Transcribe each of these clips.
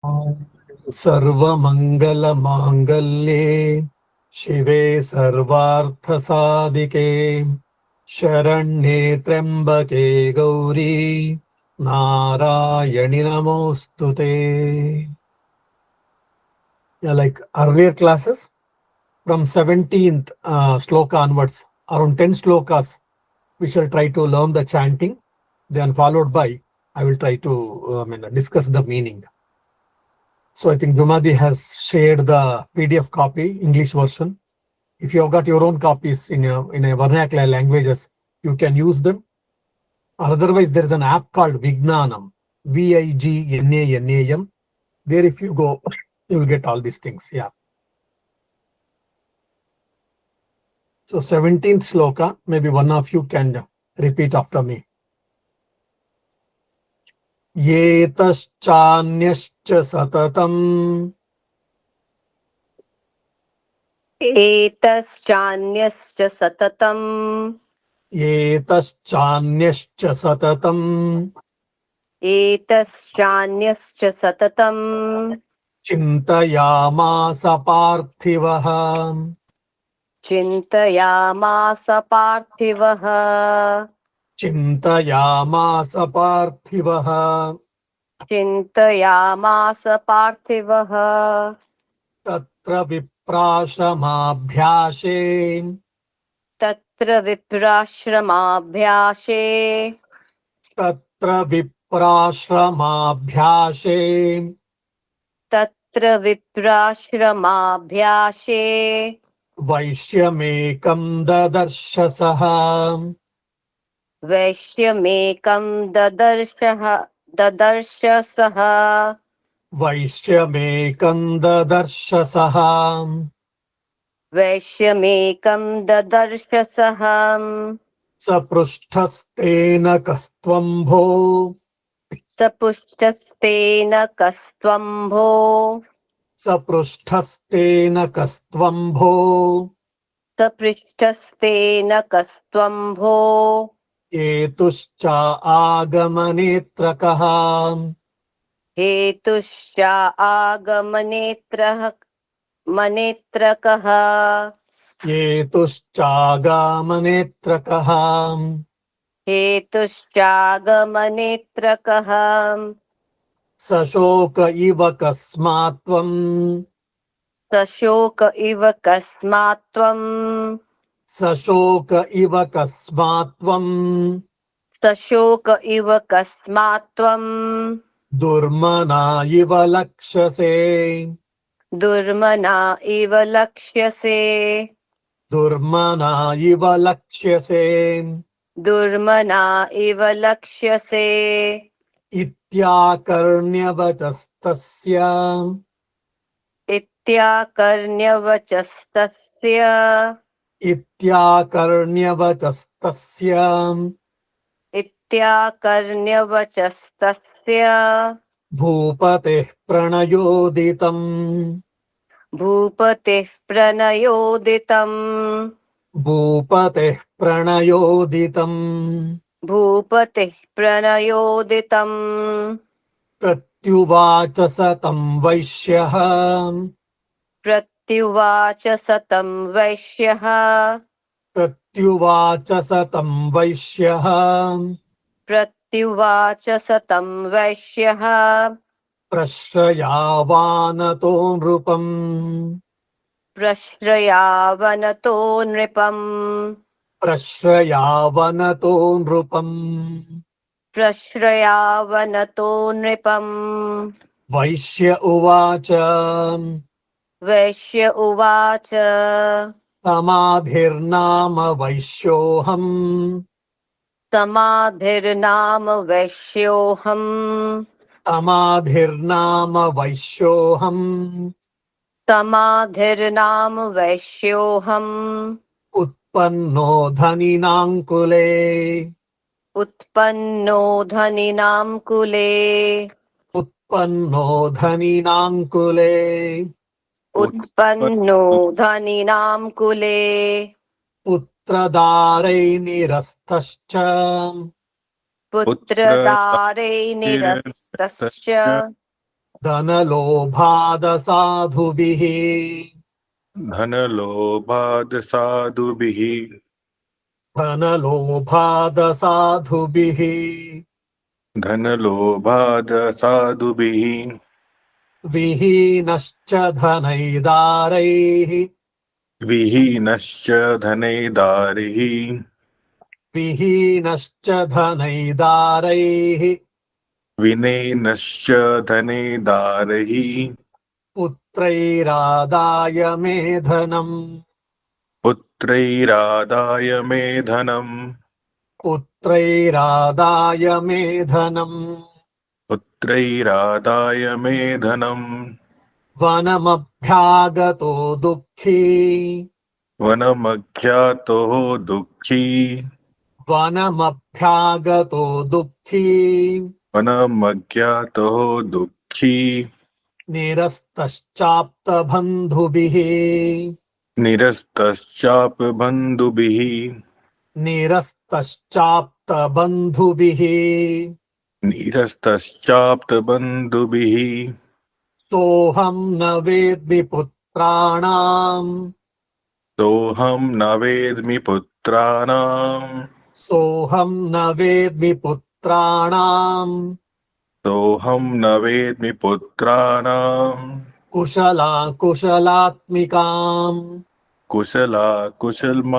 सर्वमङ्गलमाङ्गल्ये शिवे सर्वार्थसाधिके शरण्ये त्र्यम्बके गौरी नारायणि नमोऽस्तुते. Yeah, like earlier classes, from 17th sloka onwards, around 10 slokas, we shall try to learn the chanting. Then followed by, I will try to discuss the meaning. So I think Jumadi has shared the PDF copy, English version. If you have got your own copies in a vernacular languages, you can use them. Otherwise, there is an app called Vignanam, Vignanam. There, if you go, you will get all these things. Yeah. So 17th sloka, maybe one of you can repeat after me. Yetaschanyascha satatam. एतश्चान्यश्च सततम् Yetaschanyascha satatam. एतश्चान्यश्च सततम् Chintayamasa parthivaha. चिन्तयामास पार्थिवः Chintayamasa parthivaha. चिन्तयामास पार्थिवः Tatra viprashamabhyashe. तत्र विप्राश्रमाभ्यासे Tatra viprashamabhyashe. तत्र विप्राश्रमाभ्यासे Vaishyamekam dadarshasah. वैश्यमेकं ददर्शसः Vaishyamekam dadarshasah. वैश्यमेकं ददर्शसः Saprusthastena kastvambho. सपुष्टस्तेन कस्त्वम्भो Saprusthastena kastvambho. सपृष्टस्तेन कस्त्वम्भो Etuscha agamanetrakaha. हेतुश्च मनेत्रकः Etuschagamanetrakaha. हेतुश्चागमनेत्रकः Sashoka iva kasmatvam. सशोक इव कस्मात्त्वं Sashoka iva kasmatvam. सशोक इव कस्मात्त्वं Durmana iva lakshase. दुर्मना इव लक्ष्यसे Durmana iva lakshase. दुर्मना इव लक्ष्यसे Ityakarnyavachastasya. इत्याकर्ण्यवचस्तस्य Ityakarnyavachastasya. इत्याकर्ण्यवचस्तस्य Bhupateh pranayoditam. भूपतिः प्रणयोदितम् Bhupateh pranayoditam. भूपतिः प्रणयोदितम् Pratyuvacha satam vaishyah. प्रत्युवाच सतं वैश्यः Pratyuvacha satam vaishyah. प्रत्युवाच सतं वैश्यः Prashrayavanato nrupam. प्रश्रयावनतो नृपम् Prashrayavanato nrupam. प्रश्रयावनतो नृपम् Vaishya uvacha. वैश्य उवाच Samadhirnama vaishyoham. समाधिर्नाम वैश्योऽहम् Samadhirnama vaishyoham. समाधिर्नाम वैश्योऽहम् Utpanno dhaninangkule. उत्पन्नो धनिनां कुले Utpanno dhaninangkule. उत्पन्नो धनिनां कुले Putradare nirastascha. पुत्रदारे निरस्तश्च धनलोभादसाधुभिः धनलोभादसाधुभिः धनलोभादसाधुभिः धनलोभादसाधुभिः विहीनश्च धनैदारैः विहीनश्च धनैदारैः विहीनश्च धनैदारैः विनयनश्च धनैदारैः पुत्रैरादाय मे धनम् पुत्रैरादाय मे धनम् पुत्रैरादाय मे धनम् पुत्रैरादाय मे धनम् वनमभ्यागतो दुःखी वनमज्ञातो दुःखी वनमभ्यागतो दुःखी वनमज्ञातो दुःखी निरस्तश्चाप्तबन्धुभिः निरस्तश्चापबन्धुभिः निरस्तश्चाप्तबन्धुभिः निरस्तश्चाप्तबन्धुभिः सोऽहं न वेद्मि पुत्राणाम् सोऽहं न वेद्मि पुत्राणाम् सोऽहं न वेद्मि पुत्राणाम् सोऽहं न वेद्मि पुत्राणाम् कुशलात्मिकाम्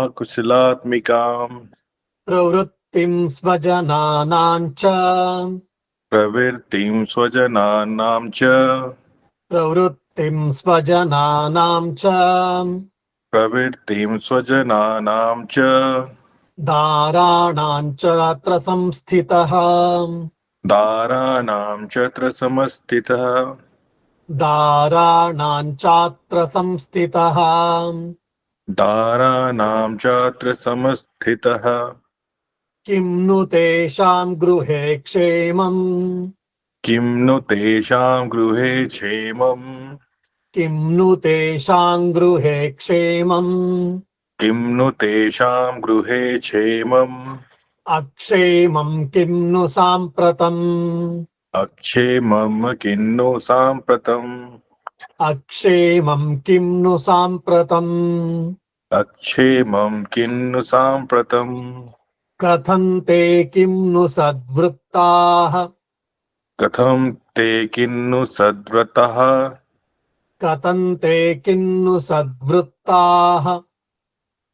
कुशलात्मिकाम् प्रवृत्तिं स्वजनानां च प्रवृत्तिं स्वजनानां च प्रवृत्तिं स्वजनानां च प्रवृत्तिं स्वजनानां च दाराणां च अत्र संस्थितः दाराणां च समस्थितः दाराणां चात्र संस्थितः दाराणां चात्र समस्थितः किं नु तेषां गृहे क्षेमम् किं नु तेषां गृहे क्षेमम् किं नु तेषां गृहे क्षेमम् किं नु तेषां गृहे क्षेमम् अक्षेमं किं नु साम्प्रतम् अक्षेमं किं नु साम्प्रतम् अक्षेमं किं नु साम्प्रतम् अक्षेमं किं नु साम्प्रतम् कथन्ते किं नु सद्वृत्ताः कथं ते किं नु सद्व्रतः कथन्ते किं नु सद्वृत्ताः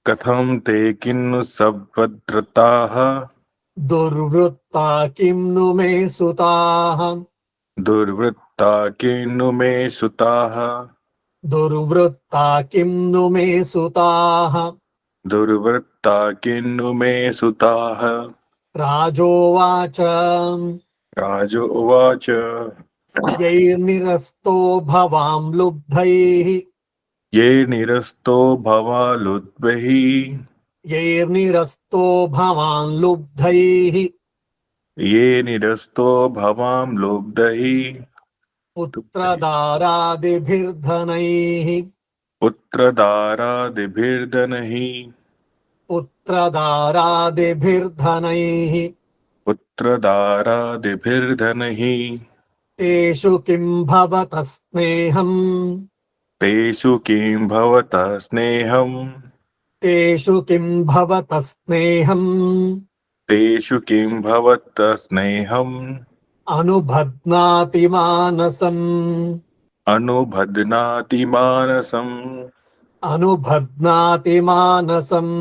कथं ते किं नु सद्वद्रताः दुर्वृत्ता किं नु मे सुताः दुर्वृत्ता किं नु मे सुताः दुर्वृत्ता किं नु मे सुताः दुर्वृत्ता किं नु मे सुताः राजोवाच राजो उवाच यैर्निरस्तो भवां लुब्धैः ये निरस्तो भवालुद्भिः यैर्निरस्तो भवान् लुब्धैः ये निरस्तो भवां लुब्धैः पुत्रदारादिभिर्धनैः पुत्रदारादिभिर्धनैः पुत्रदारादिभिर्धनैः पुत्रदारादिभिर्धनैः तेषु किं भवतः स्नेहम् तेषु किं भवतः स्नेहम् तेषु किं भवतः स्नेहम् तेषु किं भवतः स्नेहम् अनुबध्नाति मानसम् अनुबध्नाति मानसम् अनुबध्नाति मानसम्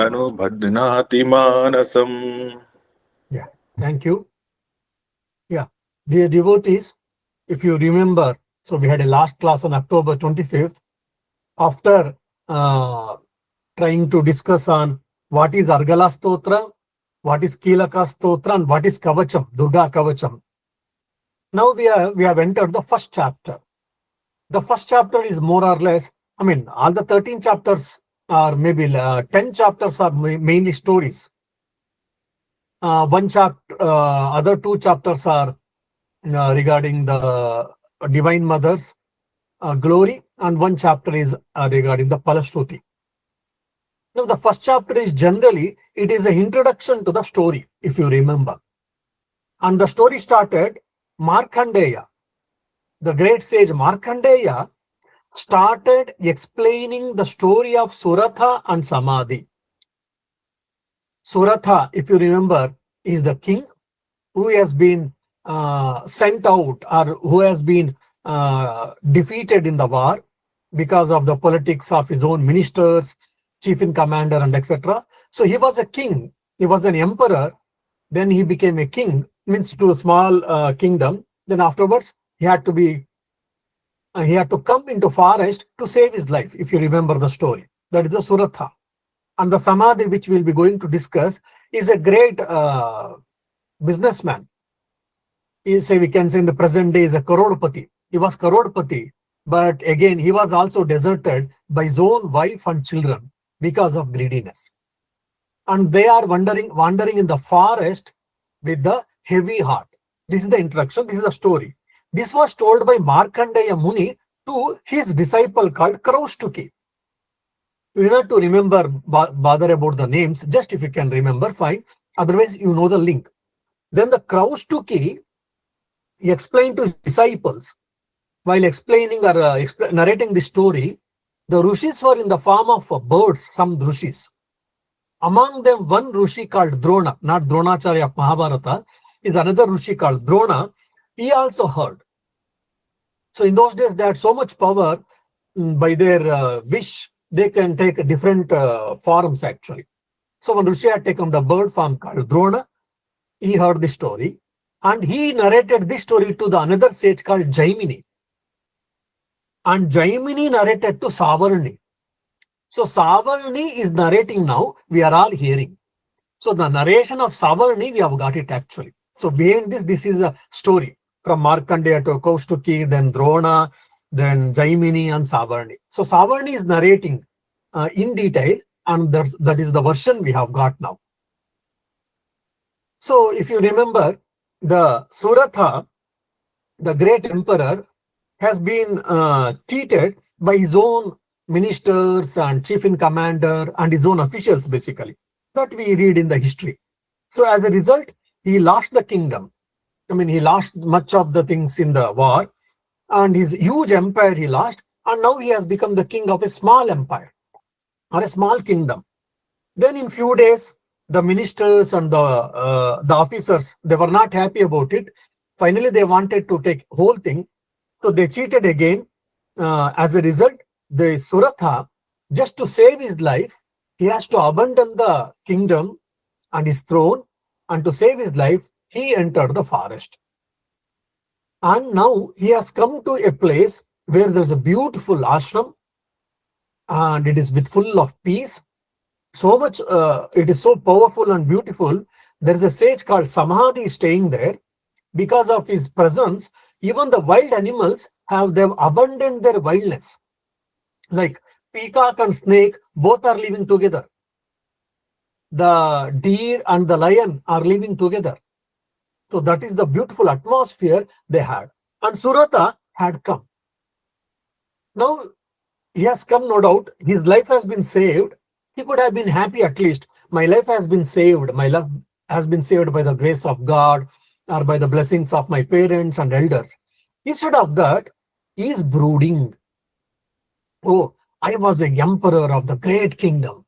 अनुबध्नाति मानसम् Yeah, thank you. Yeah, dear devotees, if you remember, so we had a last class on October 25th. After trying to discuss on what is Argala Stotra, what is Kilaka Stotra, and what is Kavacham, Durga Kavacham. Now we have entered the first chapter. The first chapter is more or less, I mean, all the 13 chapters are maybe 10 chapters are mainly stories. One chapter, other two chapters are regarding the Divine Mother's glory, and one chapter is regarding the Palashruti. Now, the first chapter is generally, it is an introduction to the story, if you remember. And the story started, Markandeya. the great sage Markandeya started explaining the story of Suratha and Samadhi. Suratha, if you remember, is the king who has been sent out, or who has been defeated in the war because of the politics of his own ministers, chief in commander, and etc. So he was a king, he was an emperor, then he became a king, means to a small kingdom. Then afterwards he had to come into forest to save his life, if you remember the story. That is the Suratha. And the Samadhi, which we'll be going to discuss, is a great businessman. We can say in the present day is a Karodpati. He was Karodpati, but again, he was also deserted by his own wife and children because of greediness. And they are wandering in the forest with the heavy heart. This is the introduction, this is the story. This was told by Markandeya Muni to his disciple called Kraustuki. You have to remember, bother about the names, just if you can remember, fine. Otherwise, you know the link. Then the Kraustuki, he explained to his disciples, while explaining or narrating the story, the Rishis were in the form of birds, some Rishis. Among them, one Rishi called Drona, not Dronacharya of Mahabharata, is another Rishi called Drona. He also heard. So in those days, they had so much power, by their wish, they can take different forms actually. So when Rishi had taken the bird form called Drona, he heard the story, and he narrated this story to the another sage called Jaimini. And Jaimini narrated to Savarni. So Savarni is narrating now, we are all hearing. So the narration of Savarni, we have got it actually. So behind this is a story from Markandeya to Kaustuki, then Drona, then Jaimini and Savarni. So Savarni is narrating in detail, and that is the version we have got now. So if you remember, the Suratha, the great emperor, has been cheated by his own ministers and chief in commander and his own officials, basically. That we read in the history. So as a result, he lost the kingdom. I mean, he lost much of the things in the war, and his huge empire he lost, and now he has become the king of a small empire or a small kingdom. Then in few days, the ministers and the officers, they were not happy about it. Finally, they wanted to take whole thing. So they cheated again. As a result, the Suratha, just to save his life, he has to abandon the kingdom and his throne, and to save his life, he entered the forest. And now he has come to a place where there's a beautiful ashram, and it is with full of peace. So much, it is so powerful and beautiful. There is a sage called Samadhi staying there. Because of his presence, even the wild animals they've abandoned their wildness. Like peacock and snake, both are living together. The deer and the lion are living together. So that is the beautiful atmosphere they had. And Suratha had come. Now he has come, no doubt. His life has been saved. He could have been happy at least. My life has been saved. My life has been saved by the grace of God or by the blessings of my parents and elders. Instead of that, he is brooding. Oh, I was a emperor of the great kingdom.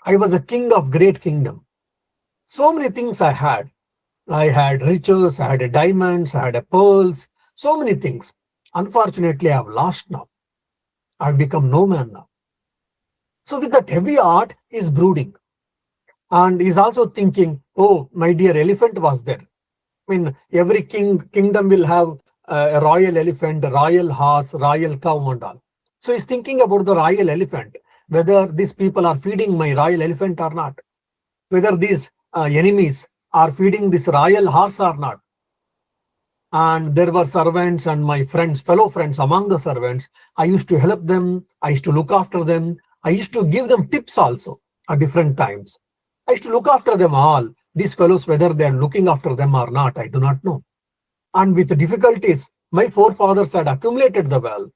I was a king of great kingdom. So many things I had. I had riches, I had diamonds, I had pearls, so many things. Unfortunately, I have lost now. I've become no man now. So with that heavy heart, he's brooding. And he's also thinking, oh, my dear elephant was there. I mean, every kingdom will have a royal elephant, a royal horse, royal cow and all. So he's thinking about the royal elephant, whether these people are feeding my royal elephant or not, whether these enemies are feeding this royal horse or not. And there were servants and my friends, fellow friends among the servants. I used to help them. I used to look after them. I used to give them tips also at different times. I used to look after them all. These fellows, whether they are looking after them or not, I do not know. And with the difficulties, my forefathers had accumulated the wealth.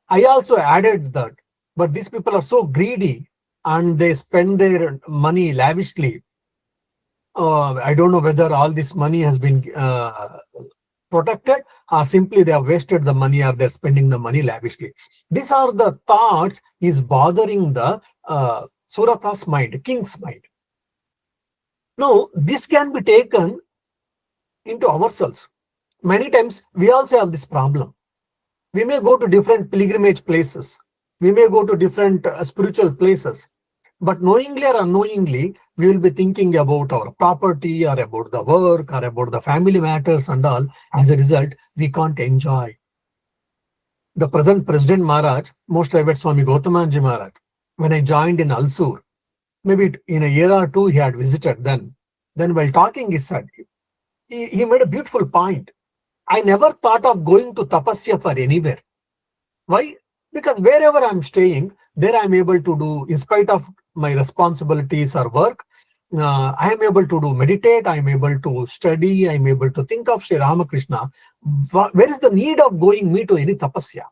I also added that. But these people are so greedy and they spend their money lavishly. I don't know whether all this money has been protected, or simply they have wasted the money, or they're spending the money lavishly. These are the thoughts is bothering the Surata's mind, king's mind. Now, this can be taken into ourselves. Many times we also have this problem. We may go to different pilgrimage places. We may go to different spiritual places. But knowingly or unknowingly, we will be thinking about our property or about the work or about the family matters and all. As a result, we can't enjoy. The present President Maharaj, most revered Swami Gautamanji Maharaj, when I joined in Alsur, maybe in a year or two he had visited then. Then while talking, he said, he made a beautiful point. I never thought of going to tapasya for anywhere. Why? Because wherever I'm staying, there I'm able to do, in spite of my responsibilities or work, I am able to do meditate, I'm able to study, I'm able to think of Sri Ramakrishna. Where is the need of going me to any tapasya?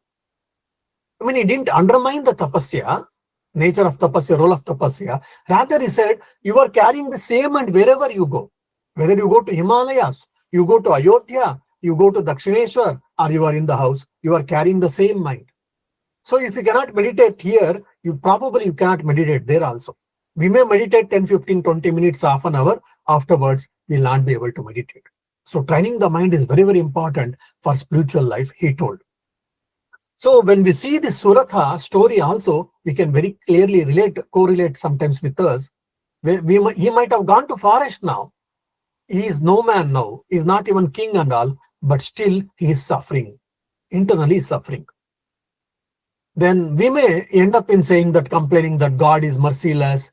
I mean, he didn't undermine the tapasya, nature of tapasya, role of tapasya. Rather, he said, you are carrying the same and wherever you go. Whether you go to Himalayas, you go to Ayodhya, you go to Dakshineshwar, or you are in the house, you are carrying the same mind. So if you cannot meditate here, you cannot meditate there also. We may meditate 10, 15, 20 minutes, half an hour. Afterwards, we will not be able to meditate. So training the mind is very, very important for spiritual life, he told. So when we see this Suratha story also, we can very clearly correlate sometimes with us. He might have gone to forest now. He is no man now. He is not even king and all, but still he is suffering, internally suffering. Then we may end up in saying that, complaining that God is merciless,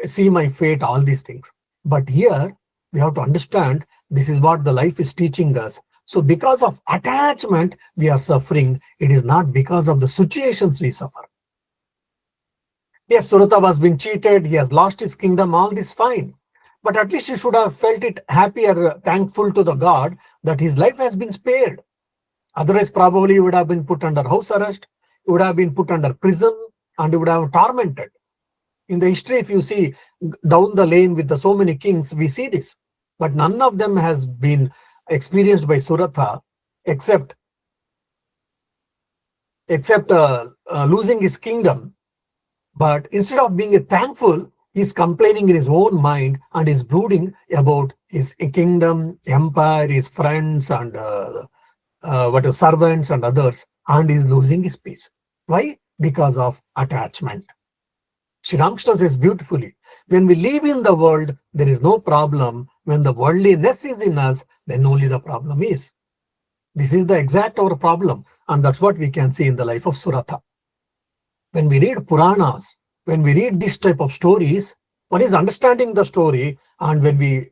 see my fate, all these things. But here we have to understand this is what the life is teaching us. So because of attachment, we are suffering. It is not because of the situations we suffer. Yes, Suratha was being cheated. He has lost his kingdom. All this fine. But at least he should have felt it happy or thankful to the God that his life has been spared. Otherwise, probably he would have been put under house arrest, would have been put under prison, and he would have tormented. In the history, if you see down the lane with so many kings, we see this. But none of them has been experienced by Suratha except losing his kingdom. But instead of being thankful, he's complaining in his own mind and is brooding about his kingdom, empire, his friends, and servants and others, and is losing his peace. Why? Because of attachment. Sri Ramakrishna says beautifully, when we live in the world, there is no problem. When the worldliness is in us, then only the problem is. This is the exact our problem, and that's what we can see in the life of Suratha. When we read Puranas, when we read this type of stories, one is understanding the story, and when we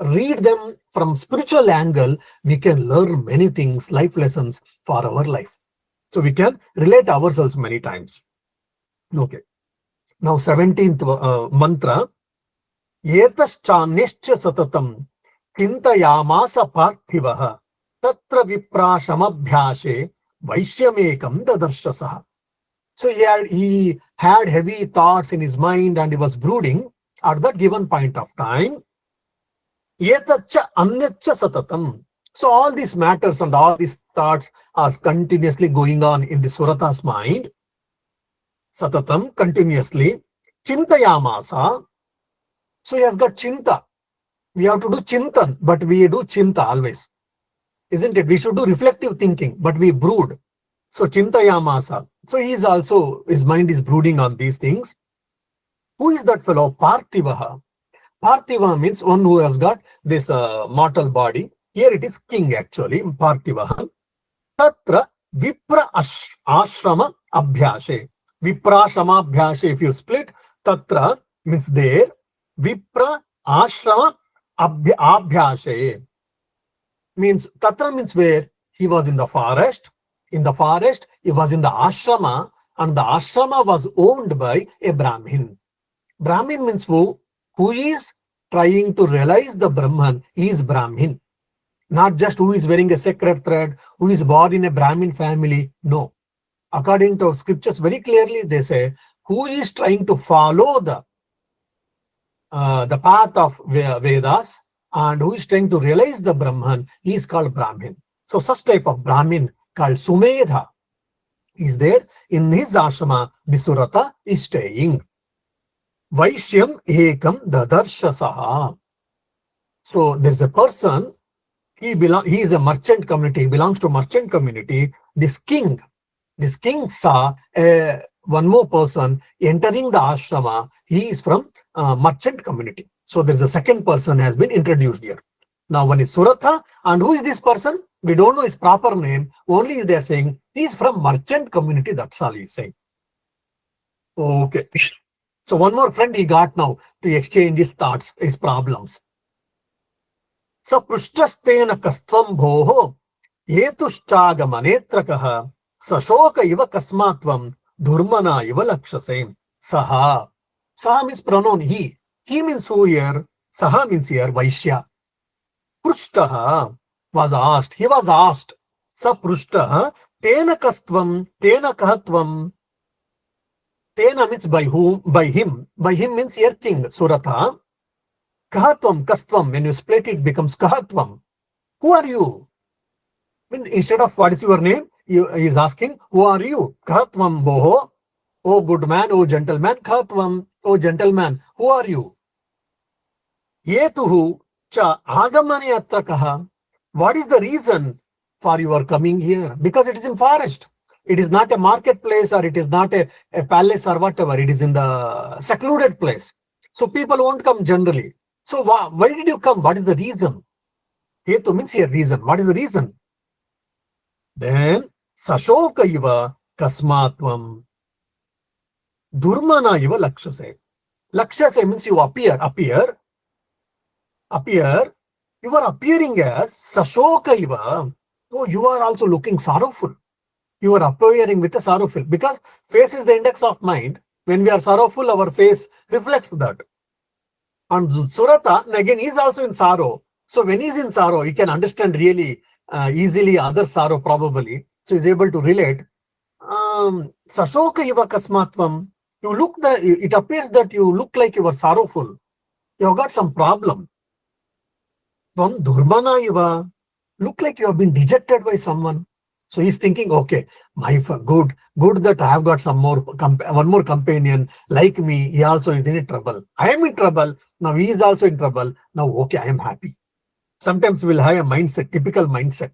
read them from spiritual angle, we can learn many things, life lessons for our life. So we can relate ourselves many times. Okay. Now 17th mantra. Etaschanyascha satatam chintayamasa parthivaha tatra viprasamabhyashe vaishyamekam dadarshasah. So he had heavy thoughts in his mind and he was brooding at that given point of time. Etacha anyacha satatam. So all these matters and all these thoughts are continuously going on in the Suratha's mind. Satatam, continuously. Chintayamasa. So he has got chinta. We have to do chintan, but we do chinta always. Isn't it? We should do reflective thinking, but we brood. So chintayamasa. So he is also, his mind is brooding on these things. Who is that fellow? Parthivaha. Parthiva means one who has got this mortal body. Here it is king actually, Parthivaha. Tatra vipra ashrama abhyashe. Viprashama abhyashe, if you split, tatra means there. Vipra ashrama abhyashe means, tatra means where? He was in the forest. In the forest, he was in the ashrama, and the ashrama was owned by a Brahmin. Brahmin means who is trying to realize the Brahman. He is Brahmin. Not just who is wearing a sacred thread, who is born in a Brahmin family. No. According to our scriptures, very clearly they say, who is trying to follow the path of Vedas and who is trying to realize the Brahman, he is called Brahmin. So such type of Brahmin called Sumedha is there. In his ashrama, the Surata is staying. Vaishyam ekam dadarshasah. So there's a person, he is a merchant community, he belongs to merchant community. This king saw one more person entering the ashrama. He is from merchant community. So there's a second person has been introduced here. Now one is Surata, and who is this person? We don't know his proper name. Only they are saying he is from merchant community. That's all he's saying. Okay. So one more friend he got now to exchange his thoughts, his problems. So prushtasthena kastvam bhoho hetushchagamanetrakaha sashoka iva kasmatvam dhurmana iva lakshase. Saha. Saha means pronoun he. He means who here? Saha means here Vaishya. Prushtaha was asked. He was asked. Sa prushtaha tena kastvam tena kahatvam. Tena means by whom? By him. By him means here king Surata. Kahatvam, kastvam, when you split it becomes kahatvam. Who are you? Instead of what is your name, he is asking, who are you? Kahatvam boho, oh good man, oh gentleman, kahatvam, oh gentleman, who are you? Yetuhu cha agamani attakaha. What is the reason for your coming here? Because it is in forest. It is not a marketplace, or it is not a palace or whatever. It is in the secluded place. So people won't come generally. So why did you come? What is the reason? Hetu means here reason. What is the reason? Then sashoka iva kasmatvam durmana iva lakshase. Lakshase means you appear. You are appearing as sashoka iva. Oh, you are also looking sorrowful. You are appearing with a sorrowful, because face is the index of mind. When we are sorrowful, our face reflects that. And Surata, again, is also in sorrow. So when he is in sorrow, he can understand really easily other sorrow probably. So he is able to relate. Sashoka iva kasmatvam. It appears that you look like you are sorrowful. You have got some problem. Tvam durmana iva. Look like you have been dejected by someone. So he's thinking, okay, good that I have got one more companion like me. He also is in trouble. I am in trouble. Now he is also in trouble. Now, okay, I am happy. Sometimes we'll have a mindset, typical mindset.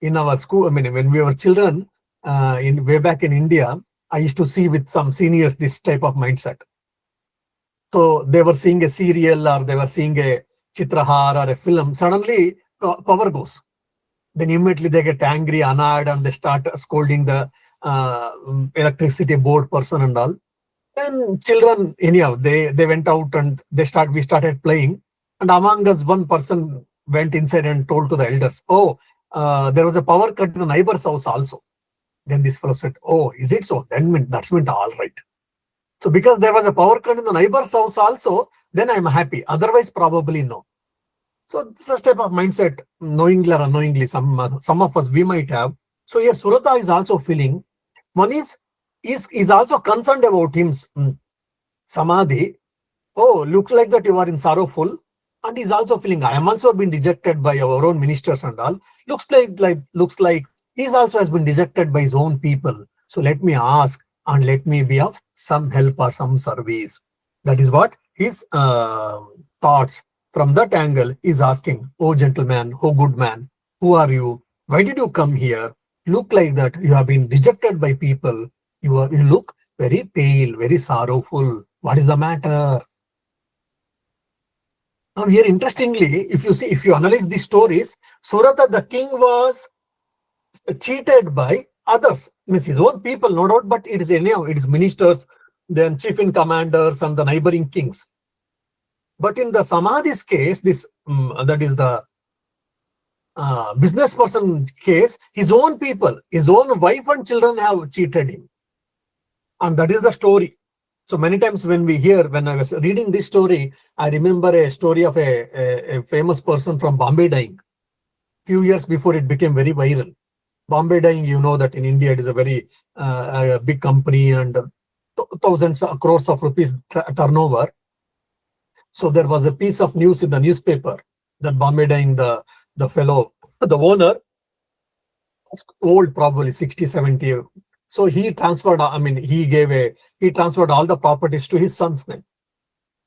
In our school, when we were children, way back in India, I used to see with some seniors this type of mindset. So they were seeing a serial, or they were seeing a chitrahar or a film. Suddenly, power goes. Then immediately they get angry, annoyed, and they start scolding the electricity board person and all. Then children, anyhow, they went out and we started playing. And among us, one person went inside and told to the elders, oh, there was a power cut in the neighbor's house also. Then this fellow said, oh, is it so? Then that's meant all right. So because there was a power cut in the neighbor's house also, then I'm happy. Otherwise, probably no. So such type of mindset, knowingly or unknowingly, some of us we might have. So here Surata is also feeling. One is also concerned about him. Samadhi. Oh, looks like that you are in sorrowful. And he's also feeling, I am also been dejected by our own ministers and all. Looks like he's also has been dejected by his own people. So let me ask and let me be of some help or some service. That is what his thoughts. From that angle is asking, oh gentleman, oh good man, who are you? Why did you come here? Look like that you have been dejected by people. You look very pale, very sorrowful. What is the matter? Now here, interestingly, if you analyze these stories, Surata the king was cheated by others. Means his own people, no doubt, but it is ministers, then chief in commanders and the neighboring kings. But in the Samadhi's case, that is the business person case, his own people, his own wife and children have cheated him. And that is the story. So many times when I was reading this story, I remember a story of a famous person from Bombay dying. Few years before it became very viral. Bombay dying, you know that in India it is a very big company and thousands of crores of rupees turnover. So there was a piece of news in the newspaper That Bombay dyeing, the fellow, the owner, old, probably 60, 70. So he transferred, he transferred all the properties to his son's name.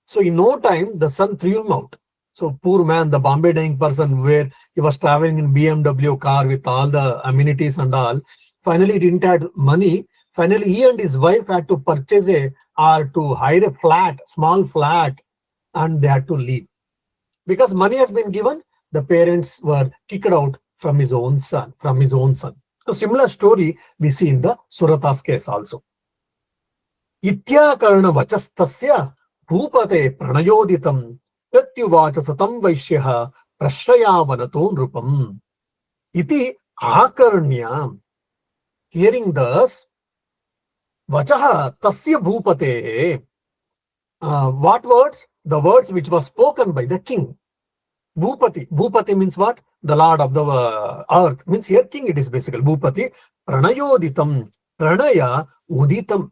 So in no time, the son threw him out. So poor man, the Bombay dyeing person, where he was traveling in BMW car with all the amenities and all, finally didn't have money. Finally, he and his wife had to purchase or to hire a flat, small flat, and they had to leave. Because money has been given, the parents were kicked out from his own son. So similar story we see in the Surata's case also. Ityakarna vachastasya bhupate pranayoditam pratyuvacha satam vaishyah prashrayavanato nrupam. Iti akarnya. Hearing thus, vachaha tasya bhupate. What words? The words which was spoken by the king. Bhupati. Bhupati means what? The lord of the earth. Means here king it is basically. Bhupati. Pranayoditam. Pranaya uditam.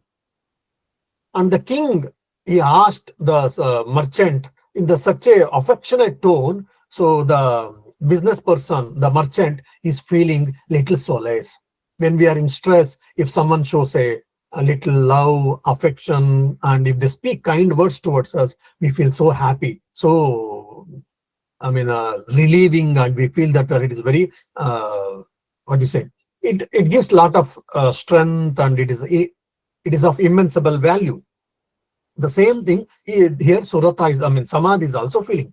And the king, he asked the merchant in such a affectionate tone. So the business person, the merchant, is feeling little solace. When we are in stress, if someone shows a little love, affection, and if they speak kind words towards us, we feel so happy. So, relieving, and we feel that it is very, it gives a lot of strength, and it is of immense value. The same thing here Surata is, Samadhi is also feeling.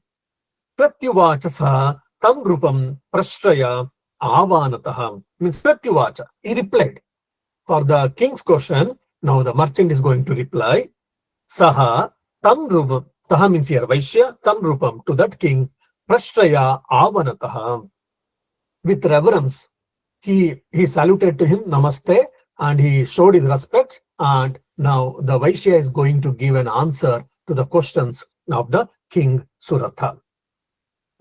Pratyuvacha tam rupam prashraya avanatah. Means Pratyuvacha, he replied. For the king's question, now the merchant is going to reply. Saha tam rupam. Saha means here Vaishya, tam rupam, to that king, prashraya avanatah. With reverence, he saluted to him, namaste, and he showed his respects. And now the Vaishya is going to give an answer to the questions of the king Surata.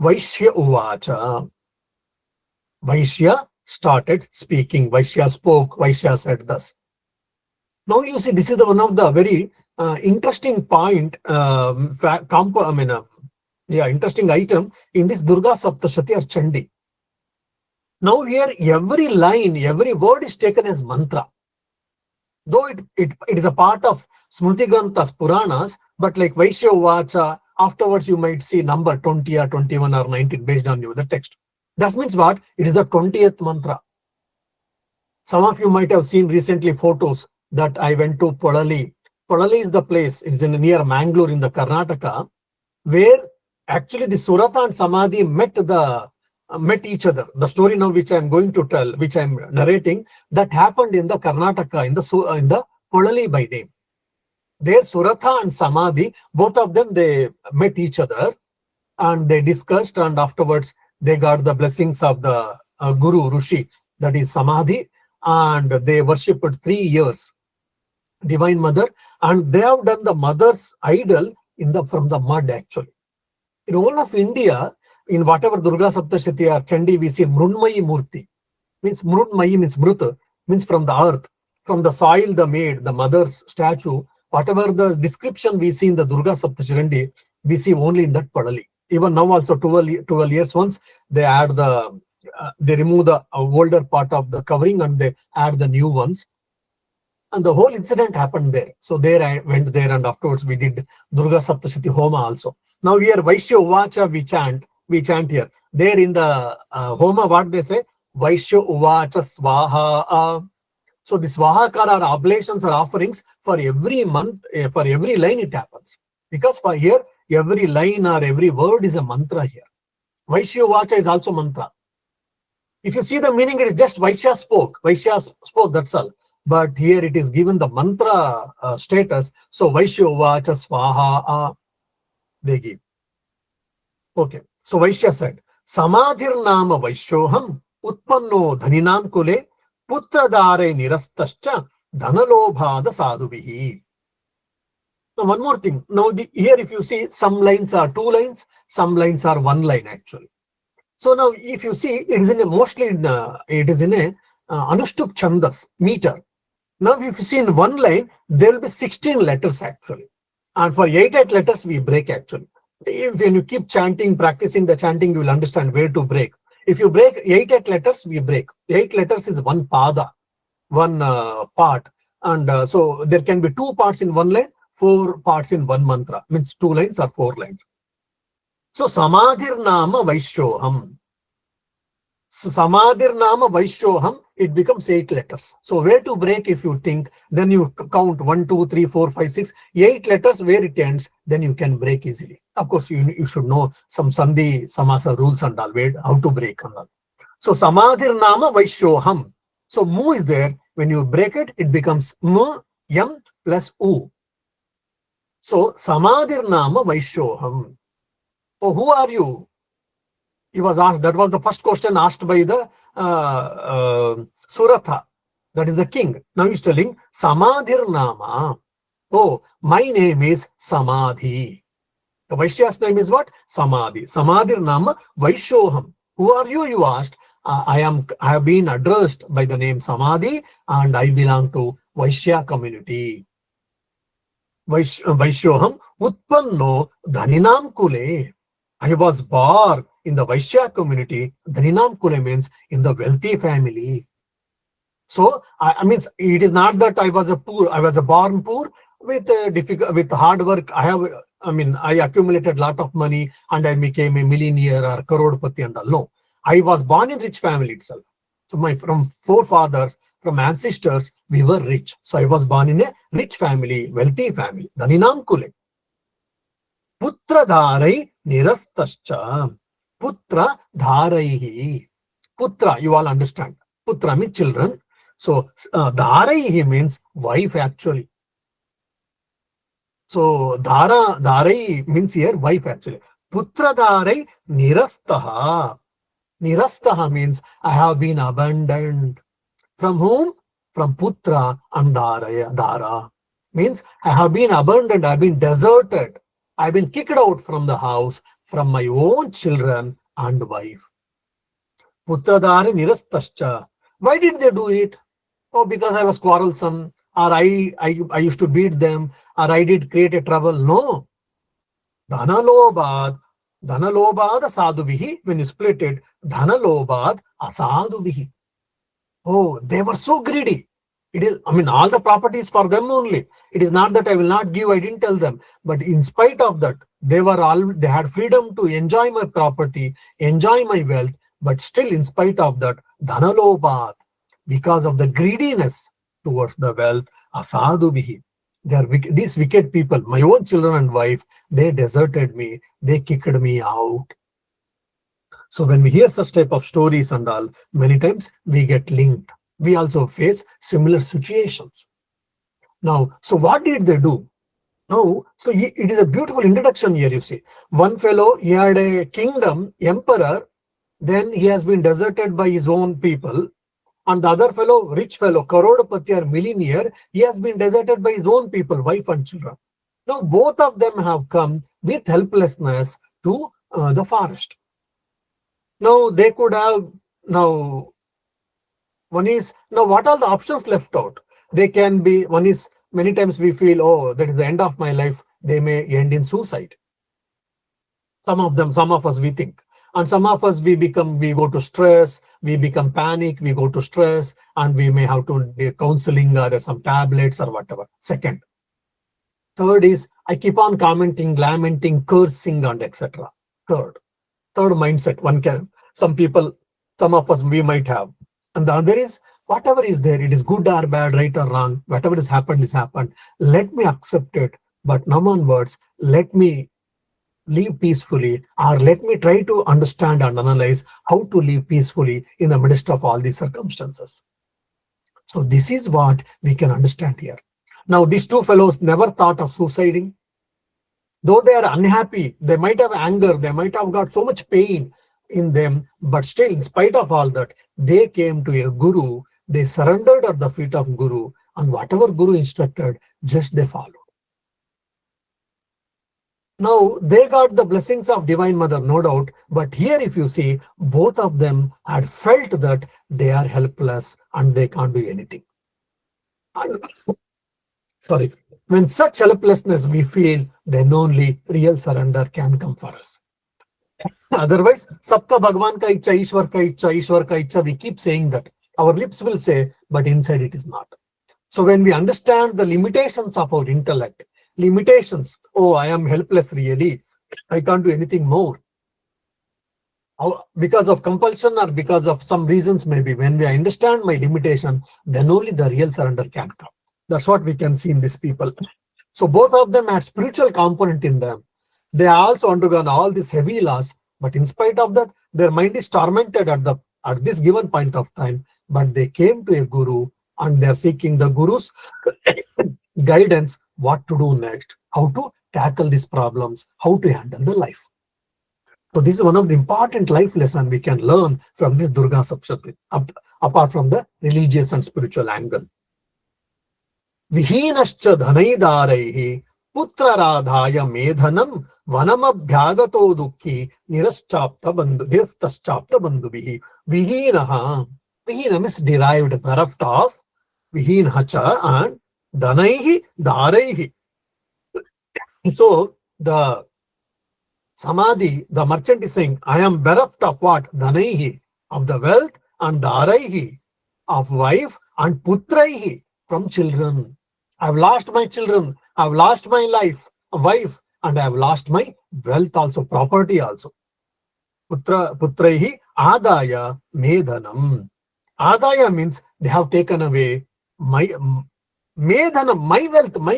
Vaishya uvacha. Vaishya started speaking. Vaishya spoke. Vaishya said thus. Now you see, this is one of the very interesting point, interesting item in this Durga Saptashati or Chandi. Now here, every line, every word is taken as mantra. Though it is a part of Smriti Granthas, Puranas, but like Vaishya Uvacha, afterwards you might see number 20 or 21 or 19 based on the text. That means what? It is the 20th mantra. Some of you might have seen recently photos that I went to Polali. Polali is the place, it is near Mangalore in the Karnataka, where actually the Surata and Samadhi met each other. The story now which I am going to tell, which I am narrating, that happened in the Karnataka, in the Polali by name. There Surata and Samadhi, both of them, they met each other and they discussed, and afterwards they got the blessings of the Guru Rishi, that is Samadhi, and they worshipped 3 years Divine Mother, and they have done the mother's idol from the mud actually. In all of India, in whatever Durga Saptashati or Chandi, we see Mrunmayi Murti. Means Mrunmayi means Mruta, means from the earth, from the soil the made, the mother's statue. Whatever the description we see in the Durga Saptashati, we see only in that Padali. Even now also 12 years once, they add they remove the older part of the covering and they add the new ones. And the whole incident happened there. So there I went there, and afterwards we did Durga Saptashati Homa also. Now here Vaishya Uvacha we chant here. There in the Homa, what they say? Vaishya Uvacha Swaha. So the Swahakara are oblations or offerings for every month, for every line it happens. Because for here, every line or every word is a mantra here. Vaishya Uvacha is also mantra. If you see the meaning, it is just Vaishya spoke, that's all. But here it is given the mantra status. So Vaishya Uvacha Swaha they give. Okay. So Vaishya said, Samadhir Nama Vaishyoham Utpanno Dhaninam Kule Putra Dare Nirastascha Dhanalobhada Sadhubihi. Now one more thing. Now here if you see, some lines are 2 lines, some lines are 1 line actually. So now if you see, it is in a Anushtup Chandas meter. Now if you see in 1 line, there will be 16 letters actually. And for 8 letters we break actually. when you keep chanting, practicing the chanting, you will understand where to break. If you break 8 letters, we break. 8 letters is one pada, one part. And so there can be 2 parts in one line, 4 parts in one mantra. Means 2 lines or 4 lines. So Samadhir Nama Vaishyoham. So Samadhir Nama Vaishyoham, it becomes 8 letters. So where to break if you think, then you count 1, 2, 3, 4, 5, 6, 8 letters where it ends, then you can break easily. Of course, you should know some Sandhi Samasa rules and all, how to break and all. So Samadhir Nama Vaishyoham. So mu is there. When you break it, it becomes mu, yam plus u. So Samadhir Nama Vaishyoham. Oh, who are you? He was asked, that was the first question asked by the Suratha, that is the king. Now he's telling Samadhir Nama. Oh, my name is Samadhi. The Vaishya's name is what? Samadhi. Samadhir Nama Vaishyoham. Who are you? You asked. I have been addressed by the name Samadhi, and I belong to Vaishya community. Vaishyoham Utpanno Dhaninam Kule. I was born in the Vaishya community. Dhaninam Kule means in the wealthy family. So I mean, it is not that I was born poor with hard work. I accumulated a lot of money and I became a millionaire or crorepati and all. No, I was born in rich family itself. So from forefathers, from ancestors, we were rich. So I was born in a rich family, wealthy family. Dhaninam Kule. Putra dharai nirastascha. Putra dharaihi. Putra, you all understand. Putra means children. So dharaihi means wife actually. So dharai means here wife actually. Putra dharai nirastaha. Nirastaha means I have been abandoned. From whom? From putra and dhara. Means I have been abandoned, I have been deserted. I have been kicked out from the house, from my own children and wife. Putra dhara nirastascha. Why did they do it? Oh, because I was quarrelsome, or I used to beat them, or I did create a trouble. No. Dhanalobad asadhubihi. When you split it, dhanalobad asadhubihi. Oh, they were so greedy. It is, all the properties for them only. It is not that I will not give, I didn't tell them. But in spite of that, they had freedom to enjoy my property, enjoy my wealth. But still, in spite of that, dhanalobad, because of the greediness towards the wealth, asadhubihi. These wicked people, my own children and wife, they deserted me, they kicked me out. So when we hear such type of stories and all, many times we get linked. We also face similar situations. Now, so what did they do? Now, so it is a beautiful introduction here, you see. One fellow, he had a kingdom, emperor, then he has been deserted by his own people. And the other fellow, rich fellow, crorepati or millionaire, he has been deserted by his own people, wife and children. Now, both of them have come with helplessness to the forest. Now, they could have, what are the options left out? They can be, many times we feel, oh, that is the end of my life. They may end in suicide. Some of us, we think. And some of us, we go to stress, we become panic, we go to stress, and we may have to do counseling or some tablets or whatever. Second. Third is, I keep on commenting, lamenting, cursing, and etc. Third mindset, some of us, we might have. And the other is, whatever is there, it is good or bad, right or wrong, whatever has happened is happened. Let me accept it, but now onwards, let me live peacefully, or let me try to understand and analyze how to live peacefully in the midst of all these circumstances. So this is what we can understand here. Now, these two fellows never thought of suiciding. Though they are unhappy, they might have anger, they might have got so much pain in them, but still, in spite of all that, they came to a guru, they surrendered at the feet of guru, and whatever guru instructed, just they followed. Now, they got the blessings of Divine Mother, no doubt, but here if you see, both of them had felt that they are helpless and they can't do anything. sorry, when such helplessness we feel, then only real surrender can come for us. Otherwise, Sabka Bhagwan ka icha, Ishwar ka icha, we keep saying that. Our lips will say, but inside it is not. So when we understand the limitations of our intellect, limitations, oh, I am helpless really, I can't do anything more. Because of compulsion or because of some reasons maybe, when we understand my limitation, then only the real surrender can come. That's what we can see in these people. So both of them had spiritual component in them. They also undergone all this heavy loss, but in spite of that, their mind is tormented at this given point of time. But they came to a guru and they're seeking the guru's guidance, what to do next, how to tackle these problems, how to handle the life. So this is one of the important life lessons we can learn from this Durga Saptami, apart from the religious and spiritual angle. Vihinascha dhanaidaraihi putraradhaya medhanam vanamabhyagato dukhi niraschapta bandhubihi. Vihinaha. Vihina means derived, bereft of. Vihinhacha and dhanaihi daraihi. So the Samadhi, the merchant is saying, I am bereft of what? Dhanaihi, of the wealth, and daraihi, of wife, and putraihi, from children. I've lost my children, I've lost my wife, and I've lost my wealth also, property also. Putraihi adaya medhanam. Adaya means they have taken away my medhanam, my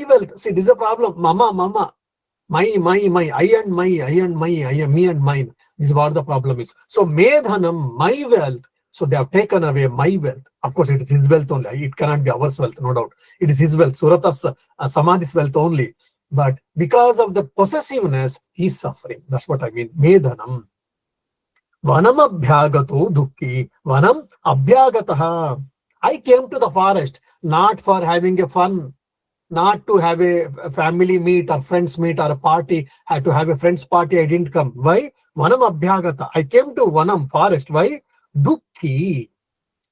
wealth. See, this is a problem. Mama. My, I and me and mine. This is what the problem is. So, medhanam, my wealth. So, they have taken away my wealth. Of course, it is his wealth only. It cannot be our wealth, no doubt. It is his wealth, Suratas, Samadhi's wealth only. But because of the possessiveness, he is suffering. That's what I mean. Medhanam. Vanam abhyagato dukhi. Vanam abhyagataha. I came to the forest not for having a fun, not to have a family meet or friends meet or a party. I had to have a friends party. I didn't come. Why? Vanam abhyagata. I came to Vanam, forest. Why? Dukhi.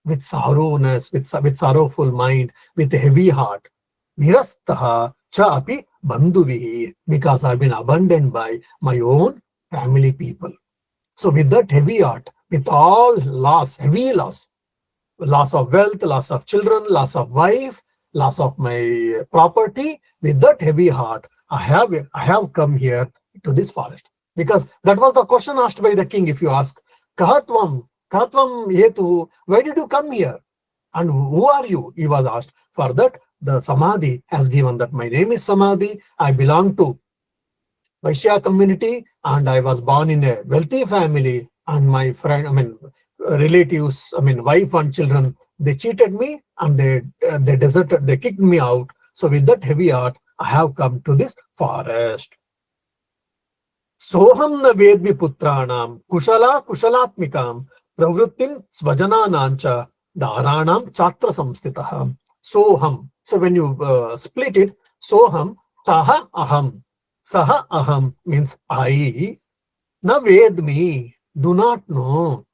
With sorrowness, with sorrowful mind, with a heavy heart. Nirastaha cha api bandhuvihi. Because I've been abandoned by my own family people. So with that heavy heart, with all loss, heavy loss of wealth, loss of children, loss of wife, loss of my property, with that heavy heart, I have come here to this forest. Because that was the question asked by the king, if you ask, Kahatvam hetu, why did you come here? And who are you? He was asked. For that, the Samadhi has given that my name is Samadhi, I belong to Vaishya community, and I was born in a wealthy family, and my relatives, wife and children, they cheated me and they deserted, they kicked me out. So with that heavy heart, I have come to this forest. Soham na vedmi putranam kushalatmikam pravrittim svajananancha dharanam chatra samstitaha. Soham. So when you split it, soham, saha aham. Saha aham means I. Na vedmi, do not know.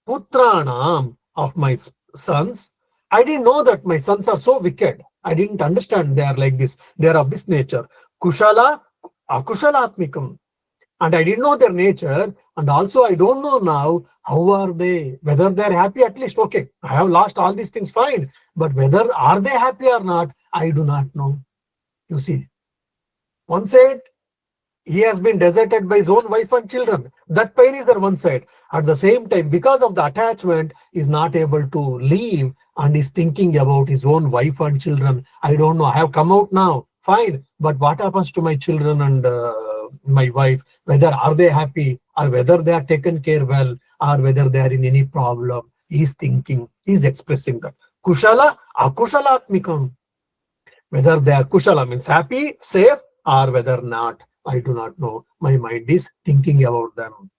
Putranam, of my sons. I didn't know that my sons are so wicked. I didn't understand they are like this. They are of this nature. Kushala, akushalatmikam. And I didn't know their nature. And also I don't know now how are they, whether they're happy at least. Okay, I have lost all these things, fine. But whether are they happy or not, I do not know. You see, one side, he has been deserted by his own wife and children. That pain is there one side. At the same time, because of the attachment, he is not able to leave and is thinking about his own wife and children. I don't know. I have come out now. Fine. But what happens to my children and my wife? Whether are they happy or whether they are taken care well or whether they are in any problem. He is thinking. He is expressing that. Kushala, akushalatmikam. Whether they are kushala means happy, safe, or whether not. I do not know. My mind is thinking about them.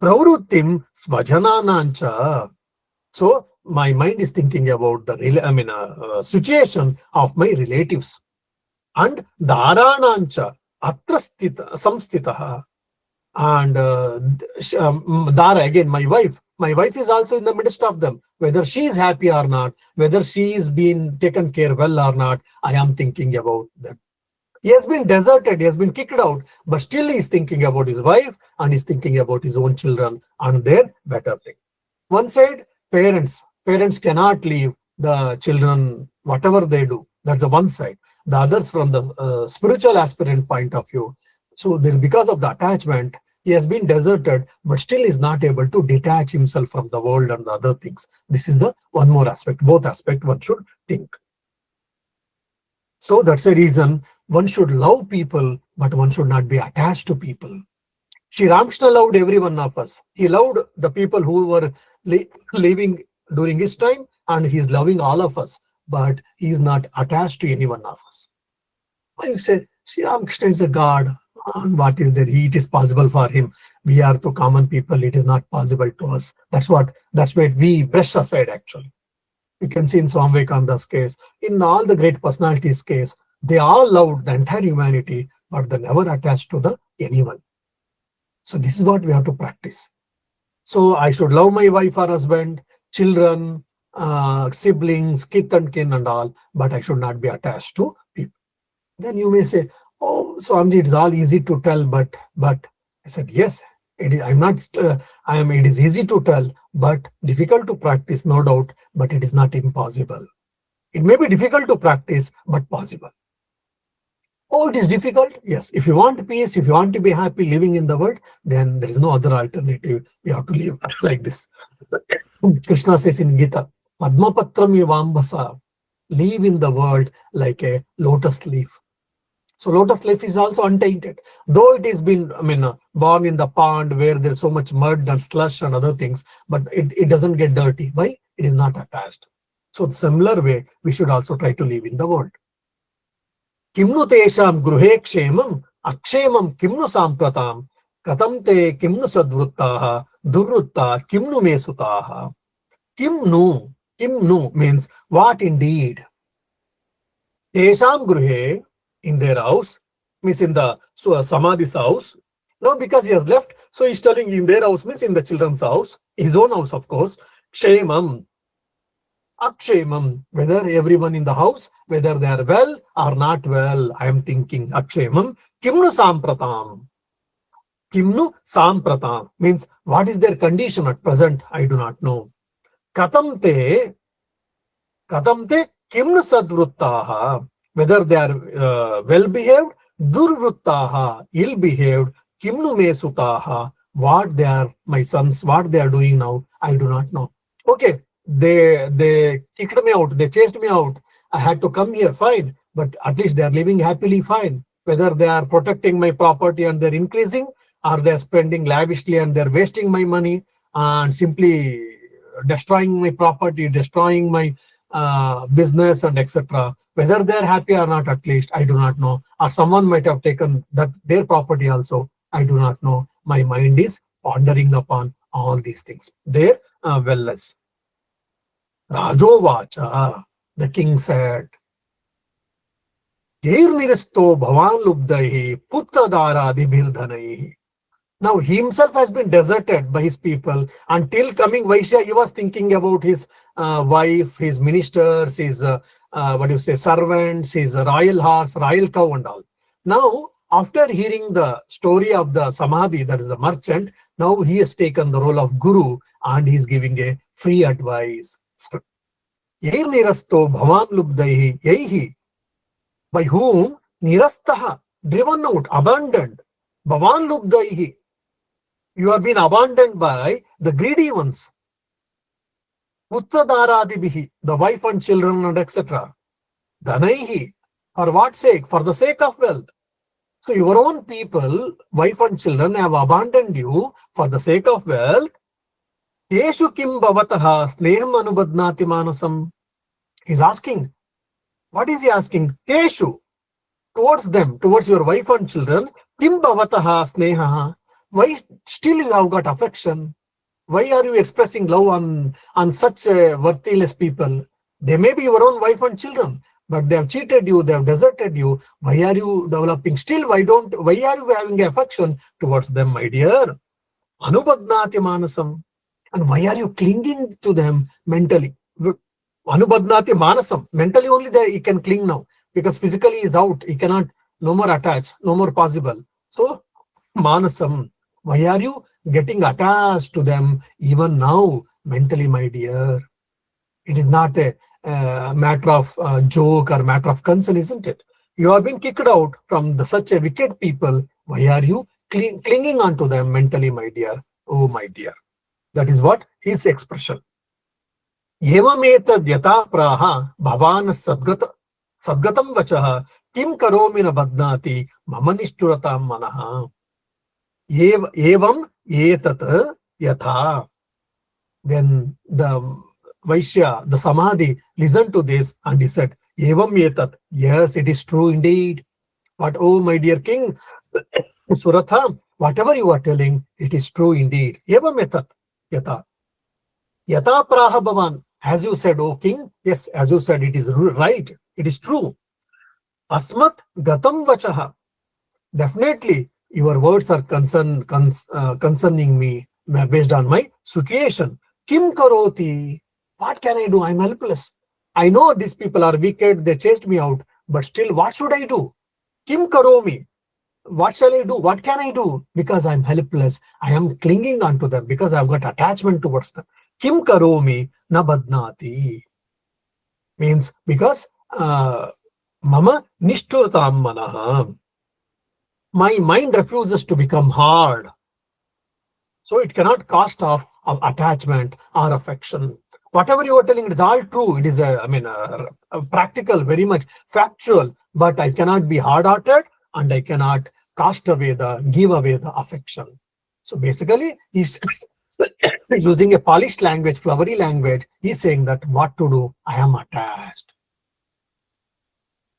Pravrittim svajananancha. So my mind is thinking about the situation of my relatives. And dharanancha atra samstitaha. And Dara, again, my wife, My wife is also in the midst of them. Whether she is happy or not, whether she is being taken care well or not, I am thinking about them. He has been deserted, he has been kicked out, but still he is thinking about his wife and he's thinking about his own children and their better thing. One side, parents cannot leave the children, whatever they do. That's the one side. The others from the spiritual aspirant point of view. So there, because of the attachment, he has been deserted, but still is not able to detach himself from the world and the other things. This is the one more aspect, both aspect one should think. So that's the reason one should love people, but one should not be attached to people. Sri Ramakrishna loved every one of us. He loved the people who were living during his time, and he's loving all of us, but he is not attached to any one of us. Why you say Sri Ramakrishna is a God, and what is there? It is possible for him. We are the common people. It is not possible to us. That's what we brush aside actually. You can see in Swami Vivekananda's case, in all the great personalities' case, they all loved the entire humanity, but they never attached to anyone. So this is what we have to practice. So I should love my wife or husband, children, siblings, kith and kin and all, but I should not be attached to people. Then you may say, oh, Swamiji, it's all easy to tell, but I said, yes, it is. It is easy to tell, but difficult to practice, no doubt, but it is not impossible. It may be difficult to practice, but possible. Oh, it is difficult? Yes. If you want peace, if you want to be happy living in the world, then there is no other alternative. You have to live like this. Krishna says in Gita, Padmapatram Yavambasa, live in the world like a lotus leaf. So lotus leaf is also untainted. Though it has been, born in the pond where there's so much mud and slush and other things, but it doesn't get dirty. Why? It is not attached. So similar way, we should also try to live in the world. Kimnu tesham gruhe kshemam, akshemam kimnu sampratam, katam te kimnu sadvruttaha, durrutta kimnu mesutaha. Kimnu means what indeed. Tesham gruhe, in their house, means in the Samadhi's house. Not because he has left, so he's telling in their house means in the children's house, his own house of course. Kshemam, akshemam, whether everyone in the house, whether they are well or not well, I am thinking akshemam. Kimnu sampratam. Kimnu sampratam means what is their condition at present, I do not know. Katam te kimnu sadvruttaha, whether they are well behaved, durvruttaha, ill behaved, kimnu mesutaha, what they are, my sons, what they are doing now, I do not know. Okay, they kicked me out, they chased me out, I had to come here, fine, but at least they are living happily, fine. Whether they are protecting my property and they're increasing, or they're spending lavishly and they're wasting my money and simply destroying my property, destroying my business and etc. Whether they're happy or not, at least I do not know. Or someone might have taken their property also, I do not know. My mind is pondering upon all these things. Their wellness. Rajovacha, the king said, Nirasto bhavan lubdaihi putradara dibhirdhanaihi. Now he himself has been deserted by his people. Until coming Vaishya, he was thinking about his wife, his ministers, his servants, his royal horse, royal cow and all. Now, after hearing the story of the Samadhi, that is the merchant, now he has taken the role of Guru and he is giving a free advice. Yair nirasto bhavan lubdaihi yaihi, by whom nirastaha, driven out, abandoned, bhavan lubdaihi, you have been abandoned by the greedy ones. Putradaradibihi, the wife and children and etc. Dhanaihi, for what sake? For the sake of wealth. So your own people, wife and children, have abandoned you for the sake of wealth. Teshu kim bhavataha sneham anubadnati manasam. He's asking. What is he asking? Teshu, towards them, towards your wife and children, kim bhavataha snehaha. Why still you have got affection? Why are you expressing love on such worthless people? They may be your own wife and children, but they have cheated you, they have deserted you. Why are you developing still? Why are you having affection towards them, my dear? Anubadnati manasam. And why are you clinging to them mentally? Anubadnati manasam. Mentally only he can cling now, because physically he is out. He cannot, no more attach, no more possible. So manasam. Why are you getting attached to them even now mentally, my dear? It is not a matter of joke or matter of concern, isn't it? You have been kicked out from such a wicked people. Why are you clinging on to them mentally, my dear? Oh, my dear. That is what his expression. Evametad yata praha bhavan sadgatam vachah kim karomi na badnati mama nishturatam manaha. Evam etat yatha. Then the Vaishya, the Samadhi, listened to this and he said, Evam etat. Yes, it is true indeed. But oh, my dear king, Suratha, whatever you are telling, it is true indeed. Evam etat yata. Yata praha bhavan. As you said, O king, yes, as you said, it is right. It is true. Asmat gatam vachaha. Definitely, your words are concerning me based on my situation. Kim karoti? What can I do? I'm helpless. I know these people are wicked. They chased me out. But still, what should I do? Kim karomi? What shall I do? What can I do? Because I'm helpless. I am clinging onto them because I've got attachment towards them. Kim karomi na badnati? Means because mama nishturatam manaha. My mind refuses to become hard. So it cannot cast off of attachment or affection. Whatever you are telling, it is all true. It is a practical, very much factual, but I cannot be hard-hearted and I cannot give away the affection. So basically, he's using a polished language, flowery language. He's saying that what to do, I am attached.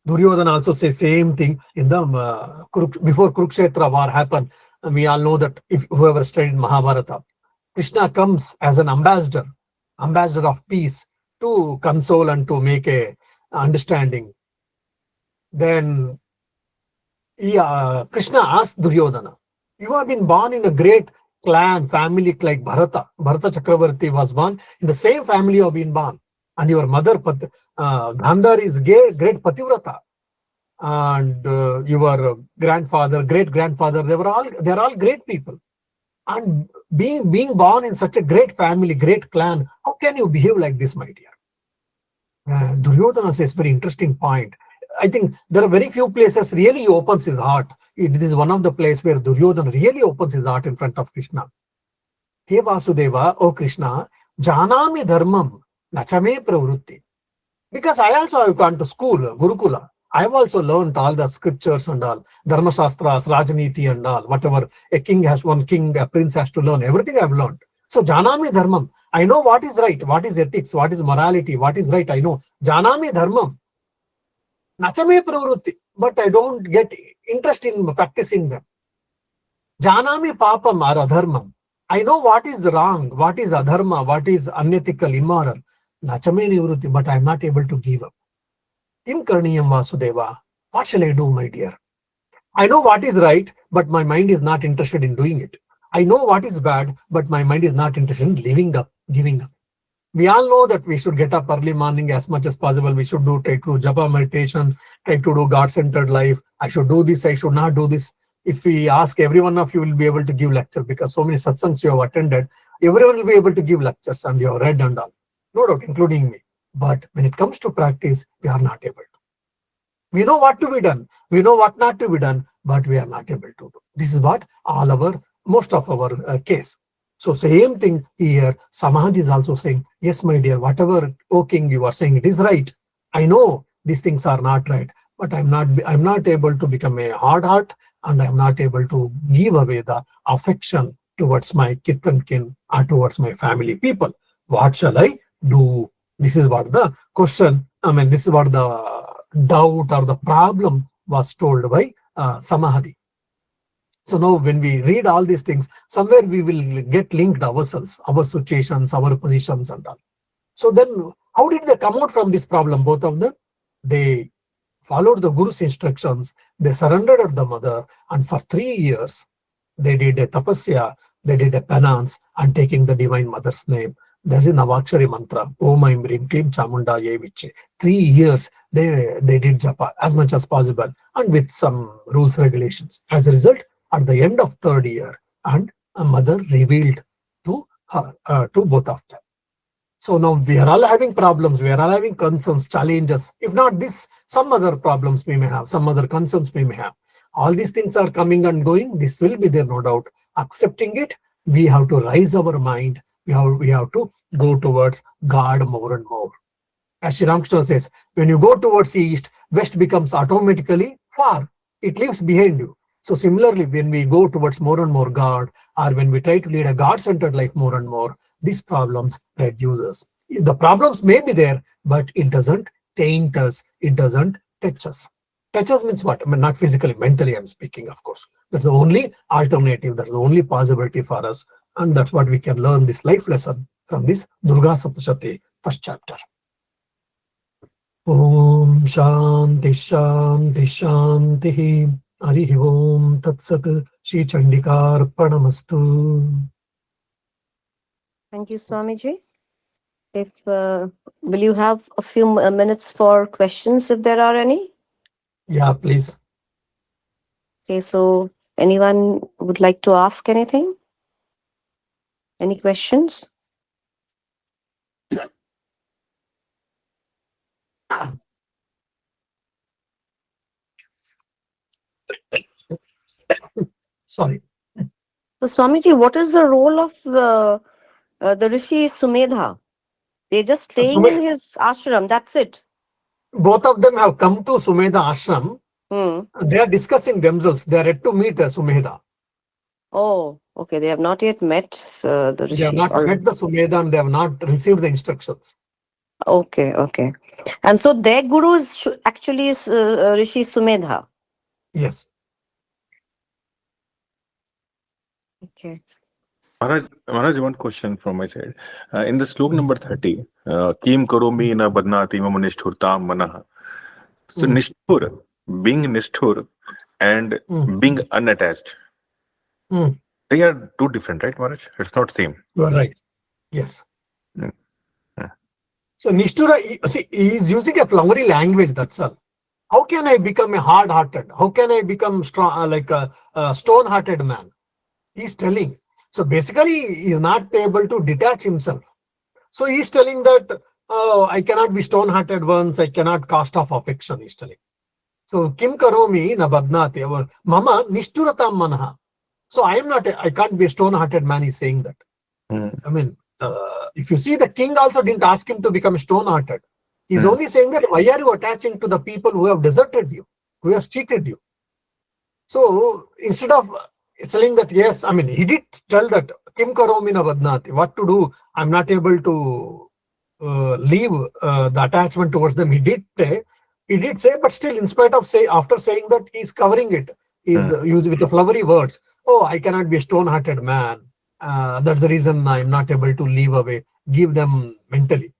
Duryodhana also says same thing in the before Kurukshetra war happened. And we all know that if whoever studied Mahabharata, Krishna comes as an ambassador of peace to console and to make a understanding. Then Krishna asked Duryodhana, you have been born in a great clan, family like Bharata. Bharata Chakravarti was born in the same family you have been born. And your mother, Gandhar, is great Pativrata. And your grandfather, great-grandfather, they're all great people. And being born in such a great family, great clan, how can you behave like this, my dear? Duryodhana says very interesting point. I think there are very few places really he opens his heart. It is one of the places where Duryodhana really opens his heart in front of Krishna. Hey Vasudeva, O Krishna, janami dharmam nachame pravrutti. Because I also have gone to school, Gurukula. I have also learned all the scriptures and all, Dharma Shastras, Rajniti and all, whatever a prince has to learn, everything I have learned. So janami dharmam. I know what is right, what is ethics, what is morality, what is right, I know. Janami dharmam. Nachame pravrutti. But I don't get interest in practicing them. Janami papam or adharmam. I know what is wrong, what is adharma, what is unethical, immoral. Nachame nivrutti, but I am not able to give up. Kim karniyam Vasudeva. What shall I do, my dear? I know what is right, but my mind is not interested in doing it. I know what is bad, but my mind is not interested in giving up. We all know that we should get up early morning as much as possible. We should try to japa meditation, try to do God-centered life. I should do this, I should not do this. If we ask, every one of you will be able to give lecture because so many satsangs you have attended. Everyone will be able to give lectures and you have read and all. No doubt, including me. But when it comes to practice, we are not able to. We know what to be done. We know what not to be done, but we are not able to do. This is what most of our case. So same thing here. Samadhi is also saying, yes, my dear, whatever, O king, you are saying, it is right. I know these things are not right, but I'm not able to become a hard heart, and I'm not able to give away the affection towards my kith and kin or towards my family people. What shall I do? This is what the question, this is what the doubt or the problem was told by Samadhi. So now when we read all these things, somewhere we will get linked ourselves, our situations, our positions and all. So then how did they come out from this problem, both of them? They followed the Guru's instructions, they surrendered at the mother, and for 3 years they did a tapasya. they did a penance and taking the Divine Mother's name. There's a Navakshari mantra, Om Aim Rim Klim Chamunda Ye Viche. 3 years they did japa as much as possible and with some rules, regulations. As a result, at the end of 3rd year, and a mother revealed to her, to both of them. So now we are all having problems, we are all having concerns, challenges. If not this, some other problems we may have, some other concerns we may have. All these things are coming and going. This will be there, no doubt. Accepting it, we have to raise our mind. We have to go towards God more and more. As Sri Ramakrishna says, when you go towards east, west becomes automatically far. It leaves behind you. So similarly, when we go towards more and more God, or when we try to lead a God-centered life more and more, these problems reduces. The problems may be there, but it doesn't taint us. It doesn't touch us. Touch us means what? I mean, not physically, mentally I'm speaking, of course. That's the only alternative. That's the only possibility for us. And that's what we can learn this life lesson from this Durga Saptashati, first chapter. Om Shanti Shanti Shanti. Harihi Om Tat Sat. Sri Chandi Arpanamastu. Thank you, Swamiji. If will you have a few minutes for questions if there are any? Yeah, please. Okay, so anyone would like to ask anything? Any questions? Sorry. So Swamiji, what is the role of the Rishi Sumedha? They're just staying in his ashram, that's it. Both of them have come to Sumedha ashram. They are discussing themselves. They are yet to meet Sumedha. Oh, okay. They have not yet met the Rishi. They have not met the Sumedha and they have not received the instructions. Okay, okay. And so their guru is actually is Rishi Sumedha. Yes. Okay. Maharaj, one question from my side. In the slok number 30, Kim karomi na badnati mama nishthurtam manah. So nishthur, being nishthur and being unattached, they are two different, right, Maharaj? It's not same. You are right. Yes. So Nishthura, see, he is using a flowery language, that's all. How can I become a hard-hearted? How can I become strong, like a stone-hearted man? He's telling. So basically, he is not able to detach himself. So he's telling that, oh, I cannot be stone-hearted once, I cannot cast off affection, he's telling. So, Kim karomi na badnati, mama nishturatam manaha. So I can't be a stone-hearted man, he's saying that. I mean, if you see, the king also didn't ask him to become stone-hearted. He's only saying that, why are you attaching to the people who have deserted you, who have cheated you? So instead of telling that, yes, I mean, he did tell that, Kim karomi na badnati, what to do? I'm not able to leave the attachment towards them. He did say, but still, in spite of after saying that, he's covering it. He's used with the flowery words. Oh, I cannot be a stone-hearted man. That's the reason I'm not able to leave away, give them mentally.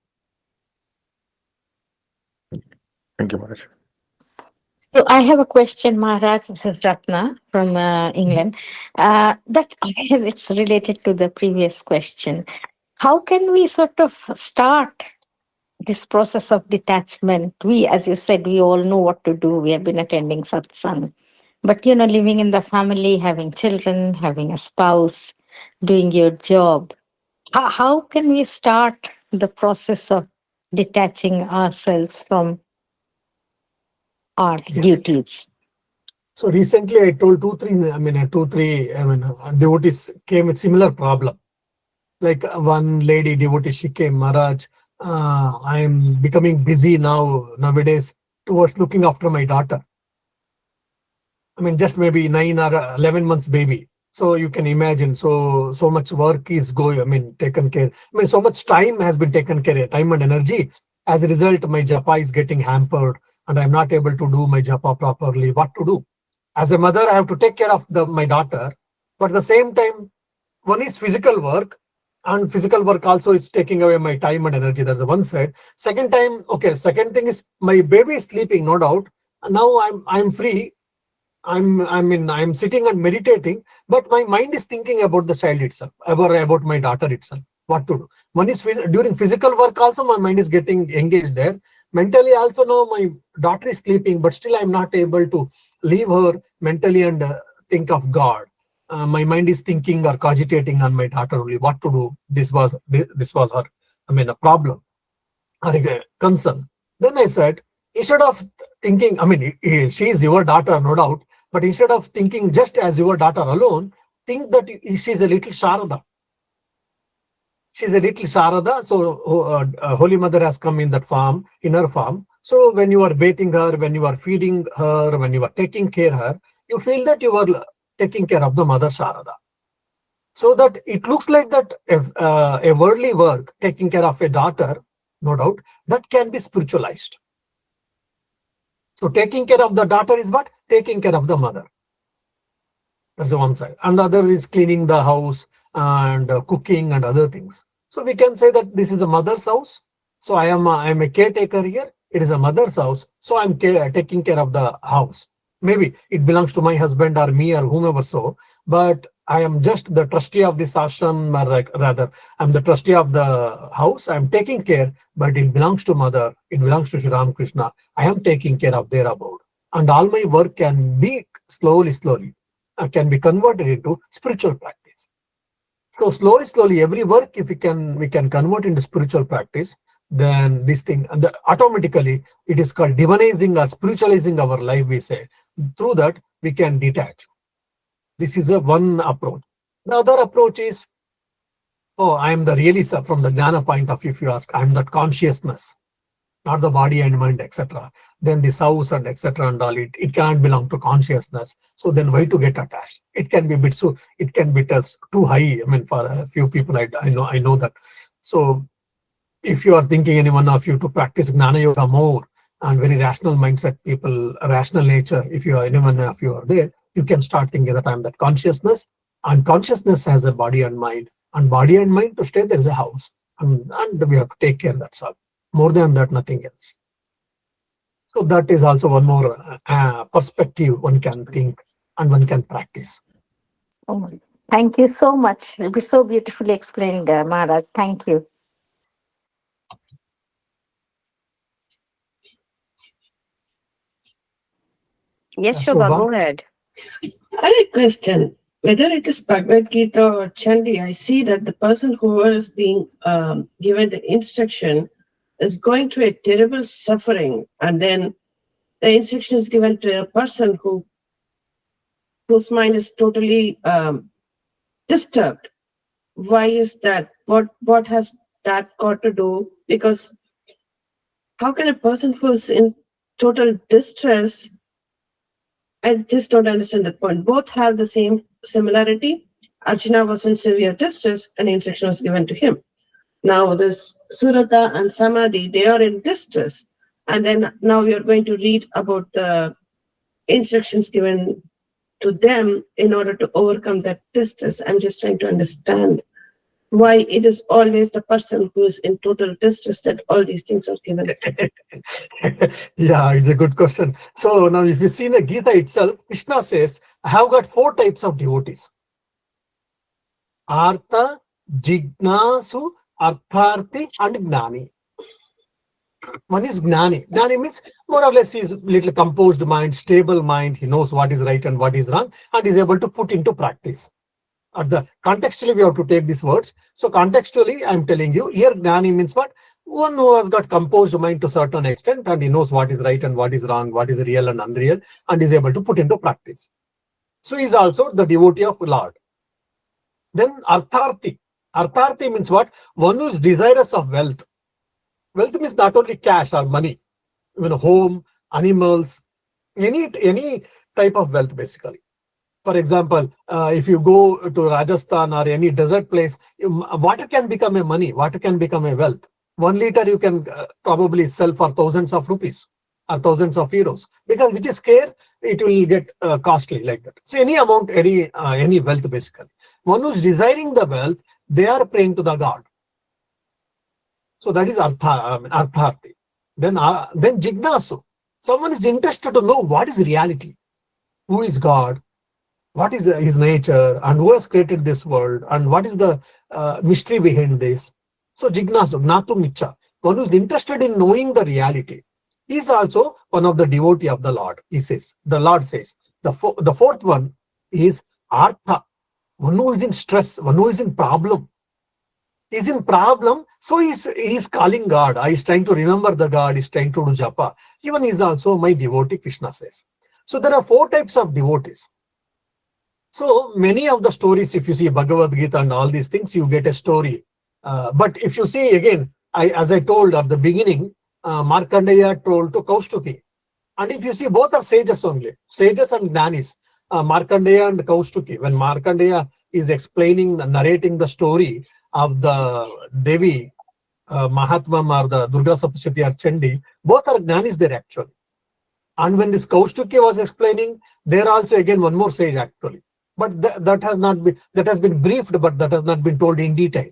Thank you, Maharaj. So I have a question, Maharaj. This is Ratna from England. It's related to the previous question. How can we sort of start this process of detachment? We, as you said, we all know what to do. We have been attending satsang. But, living in the family, having children, having a spouse, doing your job, how can we start the process of detaching ourselves from our duties? So recently I told two, three devotees came with similar problem. Like one lady devotee, she came, Maharaj, I am becoming busy nowadays towards looking after my daughter. I mean, just maybe 9 or 11 months baby. So you can imagine, so much work is taken care. I mean, so much time has been taken care of, time and energy. As a result, my japa is getting hampered and I'm not able to do my japa properly. What to do? As a mother, I have to take care of my daughter. But at the same time, one is physical work, and physical work also is taking away my time and energy. That's the one side. Second thing is my baby is sleeping, no doubt. And now I'm free. I'm sitting and meditating, but my mind is thinking about the child itself, about my daughter itself, what to do. One is during physical work also, my mind is getting engaged there. Mentally also, now my daughter is sleeping, but still I'm not able to leave her mentally and think of God. My mind is thinking or cogitating on my daughter only, what to do. This was her, a problem or a concern. Then I said, instead of thinking, she is your daughter, no doubt, but instead of thinking just as your daughter alone, think that she's a little Sharada. She's a little Sharada, so Holy Mother has come in that form, in her form. So when you are bathing her, when you are feeding her, when you are taking care of her, you feel that you are taking care of the Mother Sharada. So that it looks like that if, a worldly work, taking care of a daughter, no doubt, that can be spiritualized. So taking care of the daughter is what? Taking care of the mother. That's the one side. And the other is cleaning the house and cooking and other things. So we can say that this is a mother's house. So I am a caretaker here. It is a mother's house. So I'm taking care of the house. Maybe it belongs to my husband or me or whomever so, but I am just the trustee of this ashram, or rather, I'm the trustee of the house. I'm taking care, but it belongs to mother. It belongs to Sri Ramakrishna. I am taking care of their abode. And all my work can be slowly, can be converted into spiritual practice. So slowly, every work, if we can convert into spiritual practice, then this thing, and automatically it is called divinizing or spiritualizing our life, we say. Through that, we can detach. This is one approach. The other approach is, I am the really, from the Jnana point of view, if you ask, I am that consciousness, not the body and mind, etc. Then this house and etc. and all, it cannot belong to consciousness. So then why to get attached? It can be too high. For a few people, I know that. So if you are thinking, any one of you, to practice Gnana Yoga more and very rational mindset people, rational nature, if you are anyone of you are there, you can start thinking that I am that consciousness, and consciousness has a body and mind, and body and mind to stay, there is a house, and we have to take care, that's all. More than that, nothing else. So that is also one more perspective one can think and one can practice. Oh, thank you so much. It was so beautifully explained, Maharaj. Thank you. Yes, Yeah, Shobha, Shobha? go ahead. I have a question. Whether it is Bhagavad Gita or Chandi, I see that the person who is being given the instruction is going through a terrible suffering, and then the instruction is given to a person whose mind is totally disturbed. Why is that? What has that got to do? Because how can a person who's in total distress, I just don't understand that point. Both have the same similarity. Arjuna was in severe distress and instruction was given to him. Now this Surata and Samadhi, they are in distress. And then now we are going to read about the instructions given to them in order to overcome that distress. I'm just trying to understand why it is always the person who is in total distress that all these things are given. Yeah, it's a good question. So now if you see the Gita itself, Krishna says, I have got 4 types of devotees. Artha, Jignasu, Artharthi, and Gnani. One is Gnani. Gnani means more or less he is little composed mind, stable mind. He knows what is right and what is wrong and is able to put into practice. Contextually, we have to take these words. So contextually, I'm telling you, here Gnani means what? One who has got composed mind to a certain extent and he knows what is right and what is wrong, what is real and unreal, and is able to put into practice. So he's also the devotee of Lord. Then Artharthi. Artharthi means what? One who is desirous of wealth. Wealth means not only cash or money, even home, animals, any type of wealth basically. For example, if you go to Rajasthan or any desert place, water can become a money, water can become a wealth. 1 liter you can probably sell for thousands of rupees or thousands of euros, because which is scarce, it will get costly like that. So any amount, any wealth basically. One who's desiring the wealth, they are praying to the God. So that is Artharthi. Then Jignasu. Someone is interested to know what is reality. who is God, what is his nature, and who has created this world, and what is the mystery behind this. So Jignasu, Gnatum Icha, one who is interested in knowing the reality, he is also one of the devotee of the Lord, he says. The Lord says. The fourth one is Artha, one who is in stress, one who is in problem. He's in problem, so he's calling God. He's trying to remember the God, he's trying to do japa. Even he is also my devotee, Krishna says. So there are 4 types of devotees. So many of the stories, if you see Bhagavad Gita and all these things, you get a story. But if you see again, as I told at the beginning, Markandeya told to Kaustuki. And if you see, both are sages only, sages and Gnanis, Markandeya and Kaustuki. When Markandeya is explaining, narrating the story of the Devi, Mahatma or the Durga Saptashati or Chandi, both are Gnanis there actually. And when this Kaustuki was explaining, there also again one more sage actually. But that has been briefed, but that has not been told in detail.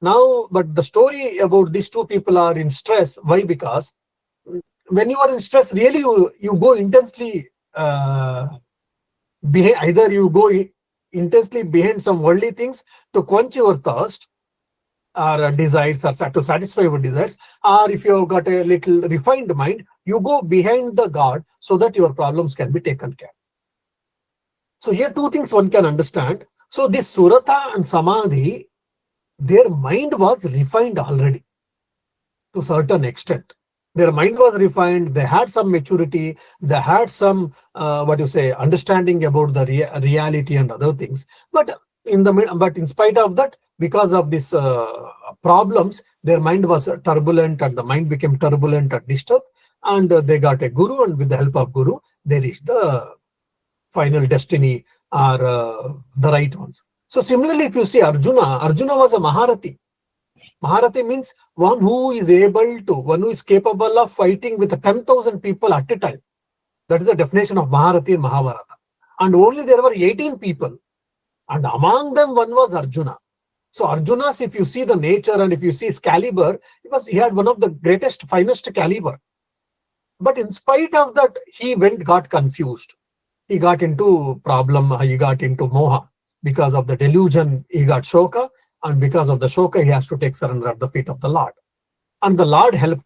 Now, but the story about these 2 people are in stress. Why? Because when you are in stress, really you go intensely either you go intensely behind some worldly things to quench your thirst or desires, or to satisfy your desires, or if you have got a little refined mind, you go behind the God so that your problems can be taken care. So here 2 things one can understand. So this Surata and Samadhi, their mind was refined already to a certain extent. Their mind was refined, they had some maturity, they had some, understanding about the reality and other things. But in spite of that, because of these problems, their mind was turbulent, and the mind became turbulent and disturbed, and they got a guru, and with the help of guru, they reached the final destiny or the right ones. So similarly, if you see Arjuna was a Maharati. Maharati means one who is capable of fighting with 10,000 people at a time. That is the definition of Maharati in Mahabharata. And only there were 18 people. And among them, one was Arjuna. So Arjuna's, if you see the nature and if you see his caliber, because he had one of the greatest, finest caliber. But in spite of that, he got confused. He got into problem, he got into moha. Because of the delusion, he got shoka. And because of the shoka, he has to take surrender at the feet of the Lord. And the Lord helped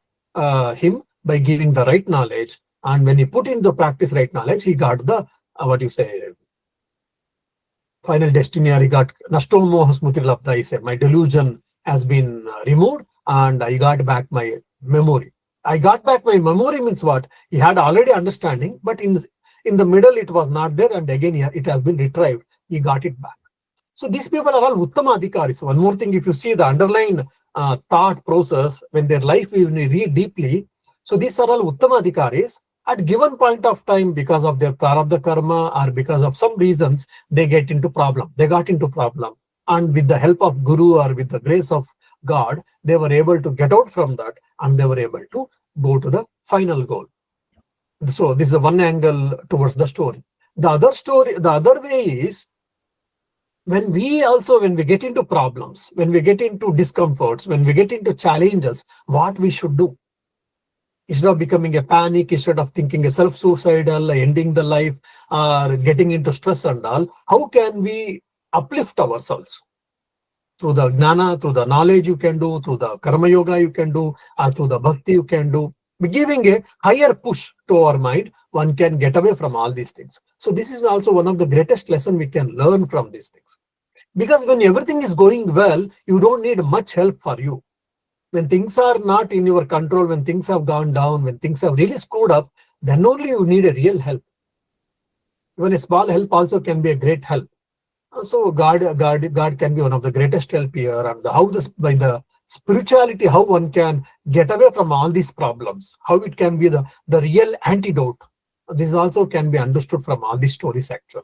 him by giving the right knowledge. And when he put into practice right knowledge, he got the, final destiny, or he got Nashto Moha Smriti Labdha. He said, my delusion has been removed and I got back my memory. I got back my memory means what? He had already understanding, but in the middle it was not there, and again it has been retrieved. He got it back. So these people are all Uttama Adhikaris. One more thing, if you see the underlying thought process, when their life you read deeply, so these are all Uttama Adhikaris. At given point of time, because of their prarabdha karma or because of some reasons, they got into problem. And with the help of Guru or with the grace of God, they were able to get out from that, and they were able to go to the final goal. So this is one angle towards the story. The other way is, when we get into problems, when we get into discomforts, when we get into challenges, what we should do. Instead of becoming a panic, instead of thinking a self-suicidal, ending the life, or getting into stress and all, how can we uplift ourselves? Through the jnana, through the knowledge you can do, through the karma yoga you can do, or through the bhakti you can do. Giving a higher push to our mind, one can get away from all these things. So this is also one of the greatest lessons we can learn from these things. Because when everything is going well, you don't need much help for you. When things are not in your control, when things have gone down, when things have really screwed up, then only you need a real help. Even a small help also can be a great help. So God can be one of the greatest help here. And by the spirituality, how one can get away from all these problems, how it can be the real antidote. This also can be understood from all these stories actually.